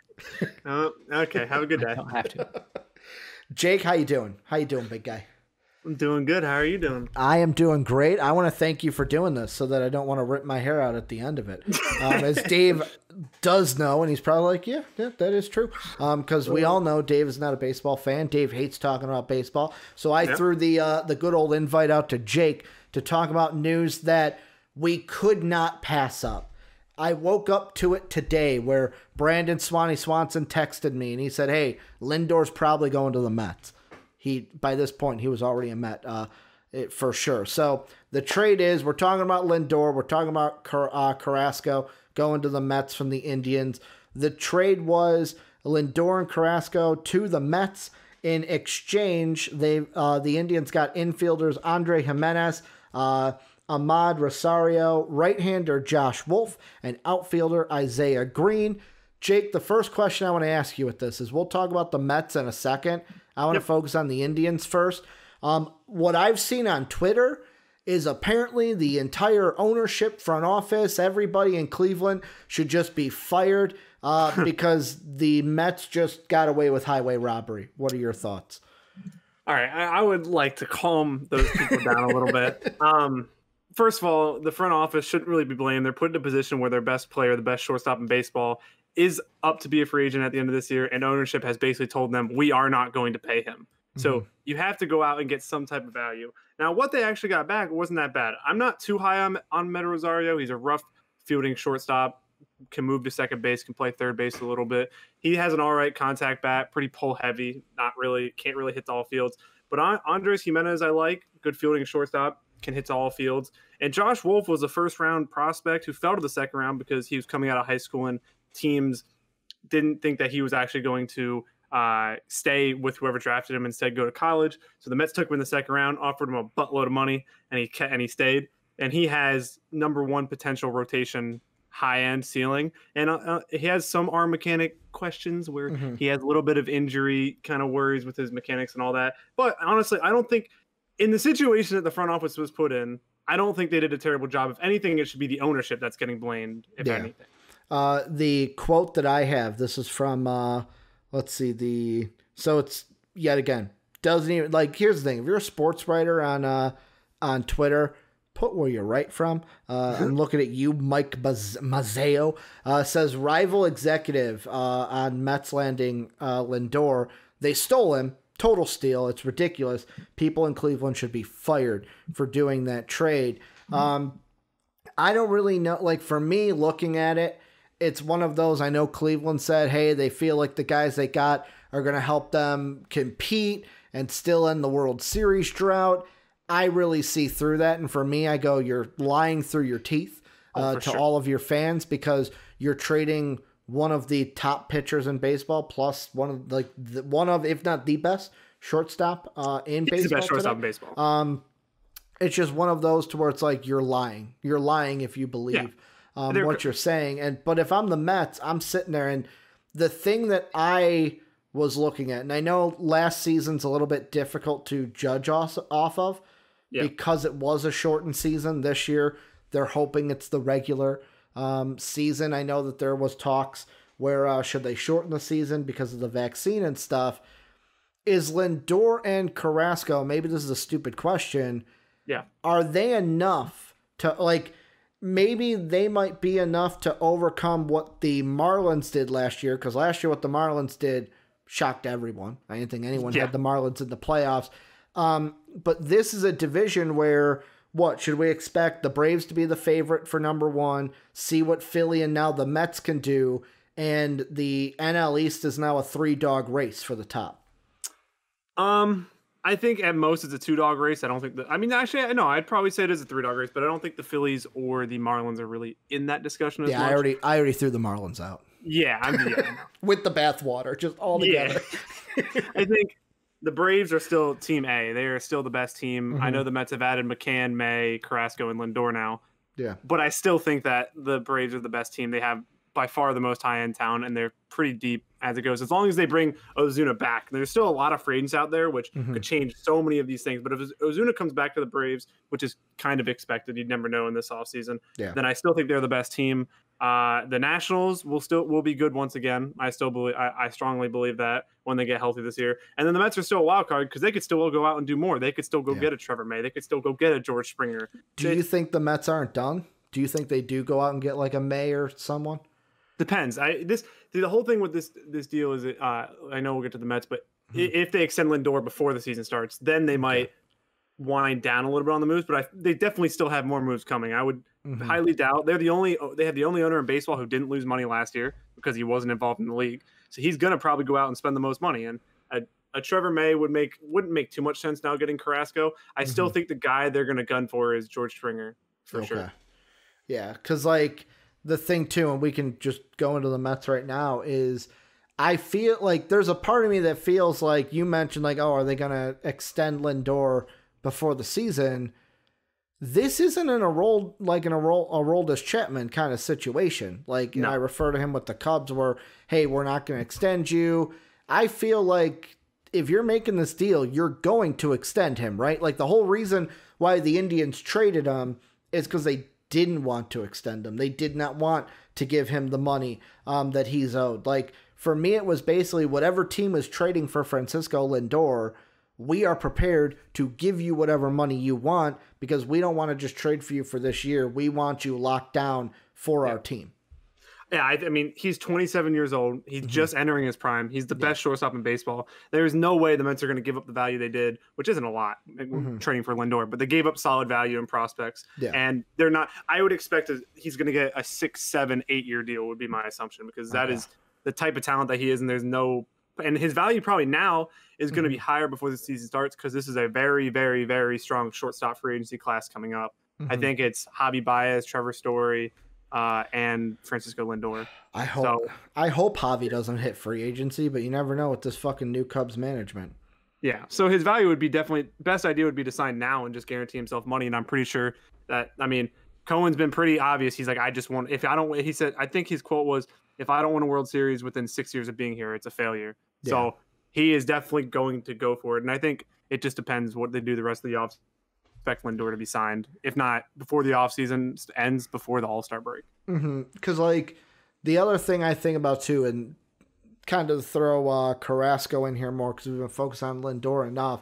Okay. Have a good day. I don't have to. Jake, how you doing? How you doing, big guy? I'm doing good. How are you doing? I am doing great. I want to thank you for doing this so that I don't want to rip my hair out at the end of it. As Dave does know, and he's probably like, yeah, that is true. Because we all know Dave is not a baseball fan. Dave hates talking about baseball. So I threw the good old invite out to Jake to talk about news that we could not pass up. I woke up to it today where Brandon Swanson texted me, and he said, hey, Lindor's probably going to the Mets. By this point, he was already a Met for sure. So the trade is, we're talking about Lindor. We're talking about Carrasco going to the Mets from the Indians. The trade was Lindor and Carrasco to the Mets. In exchange, the Indians got infielders Andre Jimenez, Ahmad Rosario, right-hander Josh Wolf, and outfielder Isaiah Green. Jake, the first question I want to ask you with this is, we'll talk about the Mets in a second. I want to focus on the Indians first. What I've seen on Twitter is apparently the entire ownership, front office, everybody in Cleveland should just be fired because the Mets just got away with highway robbery. What are your thoughts? All right. I would like to calm those people down a little bit. First of all, the front office shouldn't really be blamed. They're put in a position where their best player, the best shortstop in baseball, is up to be a free agent at the end of this year, and ownership has basically told them, we are not going to pay him. So you have to go out and get some type of value. Now, what they actually got back wasn't that bad. I'm not too high on Meta Rosario. He's a rough fielding shortstop, can move to second base, can play third base a little bit. He has an all right contact bat, pretty pull heavy, can't really hit to all fields. But Andres Jimenez, I like, good fielding shortstop, can hit to all fields. And Josh Wolf was a first-round prospect who fell to the second round because he was coming out of high school and teams didn't think that he was actually going to stay with whoever drafted him, instead go to college. So the Mets took him in the second round, offered him a buttload of money, and he stayed. And he has number one potential rotation, high-end ceiling. And he has some arm mechanic questions where he has a little bit of injury kind of worries with his mechanics and all that. But honestly, I don't think in the situation that the front office was put in, I don't think they did a terrible job. If anything, it should be the ownership that's getting blamed, if anything. The quote that I have, this is from, let's see, so it's, yet again, doesn't even, like, here's the thing. If you're a sports writer on Twitter, put where you're right from. I'm looking at you, Mike Mazzeo, says rival executive on Mets landing Lindor. They stole him. Total steal. It's ridiculous. People in Cleveland should be fired for doing that trade. I don't really know. Like, for me, looking at it, it's one of those, I know Cleveland said, hey, they feel like the guys they got are going to help them compete and still end the World Series drought. I really see through that. And for me, I go, you're lying through your teeth. to all of your fans, because you're trading one of the top pitchers in baseball plus one of if not the best shortstop in baseball. He's the best shortstop in baseball. It's just one of those to where it's like you're lying. You're lying if you believe what you're saying. But if I'm the Mets, I'm sitting there, and the thing that I was looking at, and I know last season's a little bit difficult to judge off of because it was a shortened season. This year, they're hoping it's the regular season. I know that there was talks where should they shorten the season because of the vaccine and stuff. Is Lindor and Carrasco, maybe this is a stupid question, are they enough to, like, maybe they might be enough to overcome what the Marlins did last year? Because last year what the Marlins did shocked everyone. I didn't think anyone had the Marlins in the playoffs. But this is a division where, what, should we expect the Braves to be the favorite for number one, see what Philly and now the Mets can do, and the NL East is now a 3-dog race for the top? I think at most it's a 2-dog race. I don't think actually, no, I'd probably say it is a 3-dog race, but I don't think the Phillies or the Marlins are really in that discussion as much. I already threw the Marlins out. Yeah, with the bathwater, just all together. Yeah. I think the Braves are still Team A. They are still the best team. I know the Mets have added McCann, May, Carrasco, and Lindor now. Yeah. But I still think that the Braves are the best team. They have by far the most high-end talent, and they're pretty deep as it goes. As long as they bring Ozuna back. There's still a lot of free agents out there, which could change so many of these things. But if Ozuna comes back to the Braves, which is kind of expected, you'd never know in this offseason, then I still think they're the best team. The Nationals will be good once again. I strongly believe that when they get healthy this year. And then the Mets are still a wild card because they could still go out and do more. They could still go get a Trevor May. They could still go get a George Springer. Do you think the Mets aren't done? Do you think they do go out and get like a May or someone? Depends. The whole thing with this deal is I know we'll get to the Mets, but if they extend Lindor before the season starts, then they might wind down a little bit on the moves. But they definitely still have more moves coming. I would highly doubt they have the only owner in baseball who didn't lose money last year because he wasn't involved in the league. So he's gonna probably go out and spend the most money. And a Trevor May wouldn't make too much sense now getting Carrasco. I still think the guy they're gonna gun for is George Springer for sure. Yeah, because like. The thing, too, and we can just go into the Mets right now, is I feel like there's a part of me that feels like you mentioned, like, oh, are they going to extend Lindor before the season? This isn't a Aroldis Chapman kind of situation. Like, I refer to him with the Cubs where, hey, we're not going to extend you. I feel like if you're making this deal, you're going to extend him, right? Like, the whole reason why the Indians traded him is because they didn't want to extend him. They did not want to give him the money that he's owed. Like, for me, it was basically whatever team is trading for Francisco Lindor, we are prepared to give you whatever money you want because we don't want to just trade for you for this year. We want you locked down for our team. Yeah, I mean, he's 27 years old. He's just entering his prime. He's the best shortstop in baseball. There's no way the Mets are going to give up the value they did, which isn't a lot, trading for Lindor, but they gave up solid value in prospects. Yeah. And they're not – I would expect he's going to get a 6, 7, 8-year deal would be my assumption because that is the type of talent that he is, and there's no – and his value probably now is going to be higher before the season starts because this is a very, very, very strong shortstop free agency class coming up. I think it's Javi Baez, Trevor Story – and Francisco Lindor. I hope Javi doesn't hit free agency, but you never know with this fucking new Cubs management. Yeah, so his value would be definitely best idea would be to sign now and just guarantee himself money. And I'm pretty sure that Cohen's been pretty obvious. He's like, I just want he said I think his quote was, if I don't win a World Series within 6 years of being here, it's a failure. Yeah. So he is definitely going to go for it. And I think it just depends what they do the rest of the offseason. Expect Lindor to be signed, if not before the offseason ends, before the All-Star break. Because like the other thing I think about too, and kind of throw Carrasco in here more because we've been focused on Lindor enough.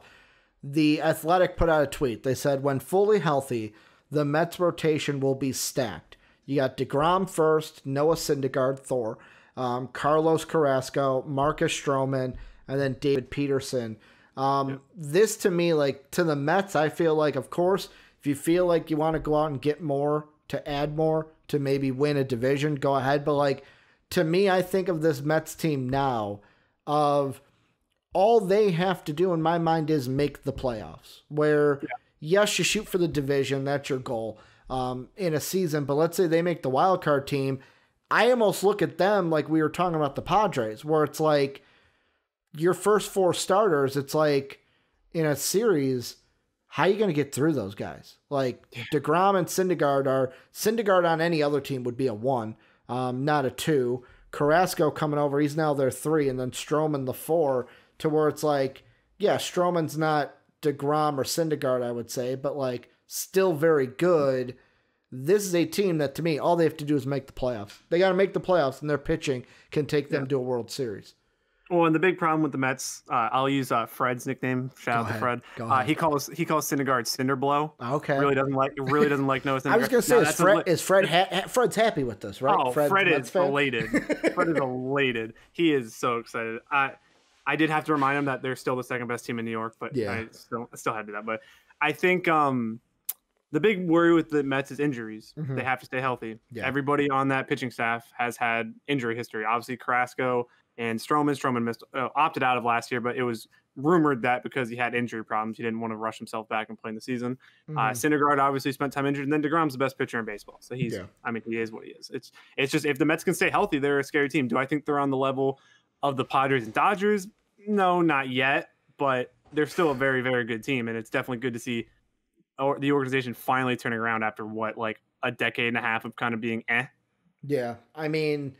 The Athletic put out a tweet. They said when fully healthy, the Mets rotation will be stacked. You got DeGrom first, Noah Syndergaard, Thor, Carlos Carrasco, Marcus Stroman, and then David Peterson. This to me, like to the Mets, I feel like, of course, if you feel like you want to go out and get more, to add more, to maybe win a division, go ahead. But like, to me, I think of this Mets team now of all they have to do in my mind is make the playoffs where, yes, you shoot for the division. That's your goal. in a season. But let's say they make the wild card team. I almost look at them like we were talking about the Padres, where it's like your first 4 starters, it's like in a series, how are you going to get through those guys? Like DeGrom and Syndergaard on any other team would be a 1, not a 2. Carrasco coming over, he's now their 3, and then Stroman the 4, to where it's like, yeah, Stroman's not DeGrom or Syndergaard, I would say, but like still very good. This is a team that, to me, all they have to do is make the playoffs. They got to make the playoffs, and their pitching can take them to a World Series. Well, and the big problem with the Mets, I'll use Fred's nickname. Shout out to Fred. He calls Syndergaard Cinderblow. Okay. Really doesn't like Noah Syndergaard. I was going to say, Fred's happy with this, right? Oh, Fred is elated. Fred is elated. He is so excited. I did have to remind him that they're still the second best team in New York, but I still had to do that. But I think the big worry with the Mets is injuries. Mm-hmm. They have to stay healthy. Yeah. Everybody on that pitching staff has had injury history. Obviously, Carrasco and Stroman missed, opted out of last year, but it was rumored that because he had injury problems, he didn't want to rush himself back and play in the season. Mm-hmm. Syndergaard obviously spent time injured, and then DeGrom's the best pitcher in baseball. So he is what he is. It's just, if the Mets can stay healthy, they're a scary team. Do I think they're on the level of the Padres and Dodgers? No, not yet, but they're still a very, very good team, and it's definitely good to see the organization finally turning around after like a decade and a half of kind of being eh. Yeah, I mean,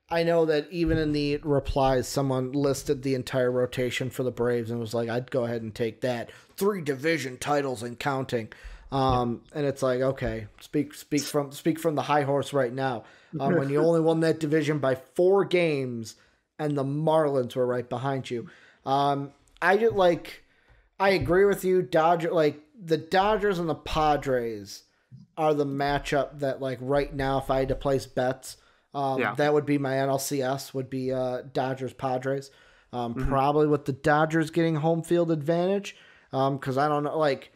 I know that even in the replies, someone listed the entire rotation for the Braves and was like, I'd go ahead and take that. 3 division titles and counting. And it's like, okay, speak from the high horse right now. When you only won that division by 4 games and the Marlins were right behind you. I agree with you. The Dodgers and the Padres are the matchup that, like, right now, if I had to place bets, that would be my NLCS, would be Dodgers Padres. Probably with the Dodgers getting home field advantage. Because I don't know, like,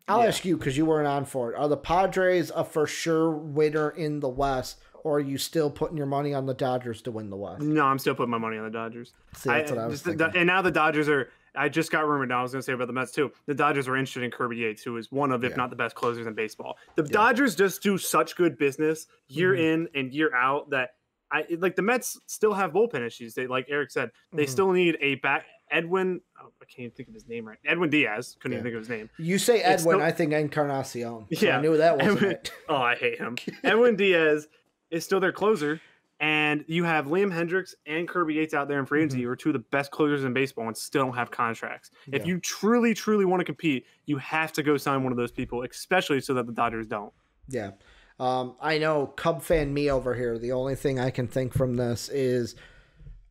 I'll ask you because you weren't on for it. Are the Padres a for sure winner in the West, or are you still putting your money on the Dodgers to win the West? No, I'm still putting my money on the Dodgers. See, that's what I was thinking. And now the Dodgers are. I just got rumored now. I was going to say about the Mets too. The Dodgers are interested in Kirby Yates, who is one of, if not the best closers in baseball. The Dodgers just do such good business year in and year out that the Mets still have bullpen issues. They, like Eric said, they still need a back. Edwin, I can't even think of his name right. Edwin Diaz, couldn't even think of his name. You say Edwin, I think Encarnacion. So I knew that wasn't it. Oh, I hate him. Edwin Diaz is still their closer. And you have Liam Hendricks and Kirby Yates out there in free agency, who are 2 of the best closers in baseball and still don't have contracts. If you truly, truly want to compete, you have to go sign one of those people, especially so that the Dodgers don't. Yeah. I know Cub fan me over here, the only thing I can think from this is,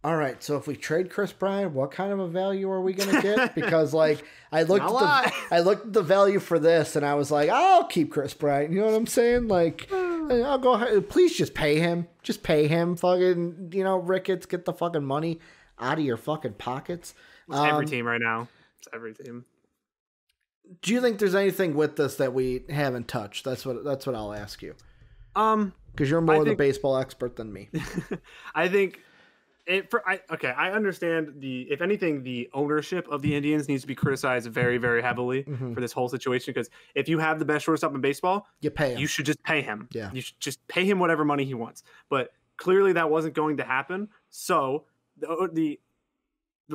all right, so if we trade Chris Bryant, what kind of a value are we going to get? Because, like, I looked at the value for this, and I was like, I'll keep Chris Bryant. You know what I'm saying? Like, I'll go ahead. Please just pay him. Just pay him. Fucking, Ricketts, get the fucking money out of your fucking pockets. It's every team right now. It's every team. Do you think there's anything with this that we haven't touched? That's what I'll ask you. Because you're more the baseball expert than me. I think. I understand if anything, the ownership of the Indians needs to be criticized very, very heavily for this whole situation. Because if you have the best shortstop in baseball, you pay him. You should just pay him. Yeah. You should just pay him whatever money he wants. But clearly that wasn't going to happen. So the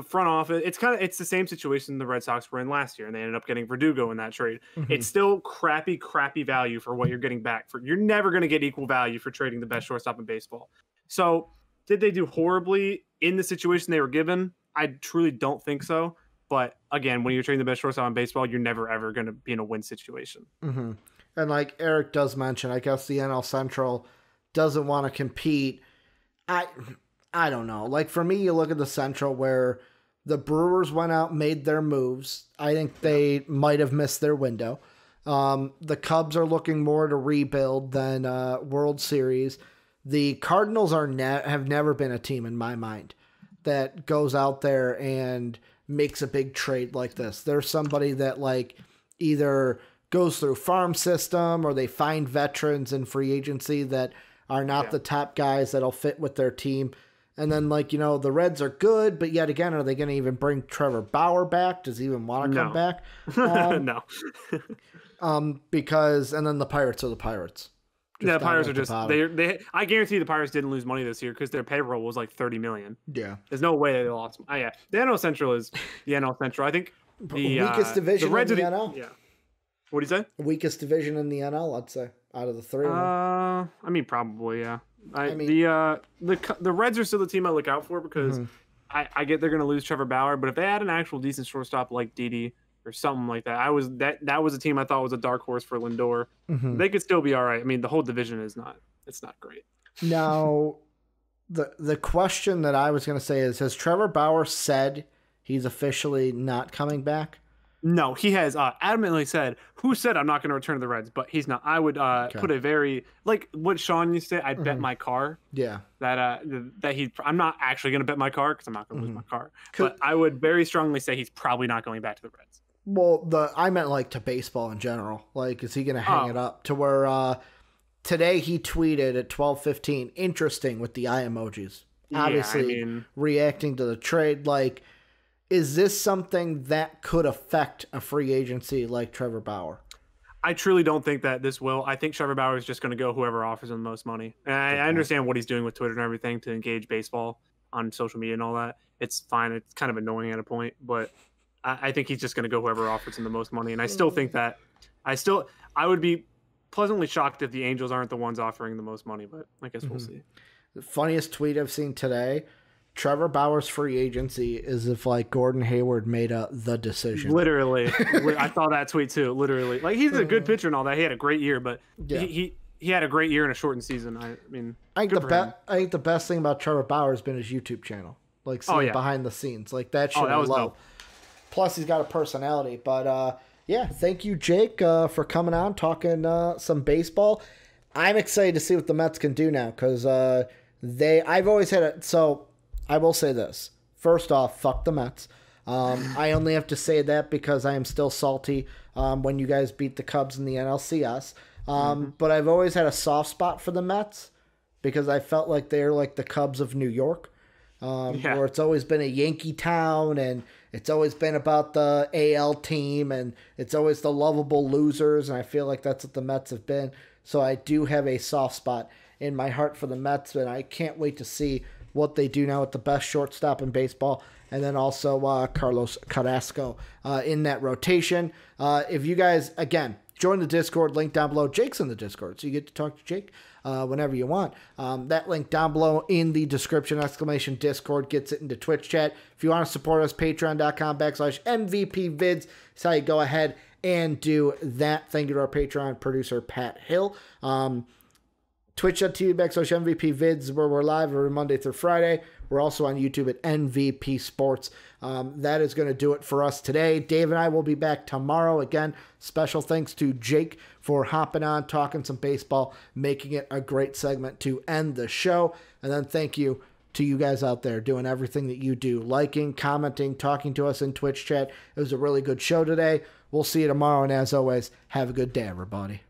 front office, it's the same situation the Red Sox were in last year, and they ended up getting Verdugo in that trade. It's still crappy value for what you're getting back. You're never going to get equal value for trading the best shortstop in baseball. So did they do horribly in the situation they were given? I truly don't think so. But again, when you're trading the best shortstop in baseball, you're never, ever going to be in a win situation. And like Eric does mention, I guess the NL Central doesn't want to compete. I don't know. Like for me, you look at the Central where the Brewers went out, made their moves. I think they might have missed their window. The Cubs are looking more to rebuild than World Series. The Cardinals have never been a team in my mind that goes out there and makes a big trade like this. They're somebody that like either goes through farm system or they find veterans in free agency that are not the top guys that'll fit with their team. And then, the Reds are good, but yet again, are they going to even bring Trevor Bauer back? Does he even want to come back? No. And then the Pirates are the Pirates. Yeah, the Pirates are just they. I guarantee the Pirates didn't lose money this year because their payroll was like $30 million. Yeah, there's no way they lost. Yeah, the NL Central is the NL Central. I think the weakest division the Reds in the NL. Yeah. What do you say? The weakest division in the NL, I'd say, out of the three. I mean, probably, yeah. The Reds are still the team I look out for because I get they're going to lose Trevor Bauer, but if they had an actual decent shortstop like Didi or something like that, that was a team I thought was a dark horse for Lindor. They could still be all right. I mean, the whole division is not great. Now, the question that I was going to say is, has Trevor Bauer said he's officially not coming back? No, he has adamantly said, who said I'm not going to return to the Reds, but he's not. I would put a very, like what Sean used to say, I'd bet my car. Yeah. I'm not actually going to bet my car because I'm not going to lose my car. But I would very strongly say he's probably not going back to the Reds. Well, I meant to baseball in general. Is he going to hang it up to where today he tweeted at 12:15, interesting with the eye emojis. Obviously, reacting to the trade, is this something that could affect a free agency like Trevor Bauer? I truly don't think that this will. I think Trevor Bauer is just going to go whoever offers him the most money. And I understand what he's doing with Twitter and everything to engage baseball on social media and all that. It's fine. It's kind of annoying at a point, but I think he's just going to go whoever offers him the most money. And I still think that I would be pleasantly shocked if the Angels aren't the ones offering the most money, but I guess we'll see. The funniest tweet I've seen today, Trevor Bauer's free agency is if Gordon Hayward made the decision. Literally. I saw that tweet too. Literally. He's a good pitcher and all that. He had a great year, but he had a great year in a shortened season. I think the best thing about Trevor Bauer has been his YouTube channel. Seeing behind the scenes. That shit I love. Dope. Plus he's got a personality. But thank you, Jake, for coming on, talking some baseball. I'm excited to see what the Mets can do now because I've always had it. So I will say this. First off, fuck the Mets. I only have to say that because I am still salty when you guys beat the Cubs in the NLCS. But I've always had a soft spot for the Mets because I felt like they're like the Cubs of New York, where it's always been a Yankee town and it's always been about the AL team and it's always the lovable losers. And I feel like that's what the Mets have been. So I do have a soft spot in my heart for the Mets, and I can't wait to see what they do now with the best shortstop in baseball, and then also Carlos Carrasco in that rotation. If you guys, again, join the Discord, link down below. Jake's in the Discord, so you get to talk to Jake whenever you want. That link down below in the description, !Discord, gets it into Twitch chat. If you want to support us, patreon.com/MVPvids. That's how you go ahead and do that. Thank you to our Patreon producer, Pat Hill. Twitch.tv/MVPvids, where we're live every Monday through Friday. We're also on YouTube at MVP Sports. That is going to do it for us today. Dave and I will be back tomorrow. Again, special thanks to Jake for hopping on, talking some baseball, making it a great segment to end the show. And then thank you to you guys out there doing everything that you do, liking, commenting, talking to us in Twitch chat. It was a really good show today. We'll see you tomorrow. And as always, have a good day, everybody.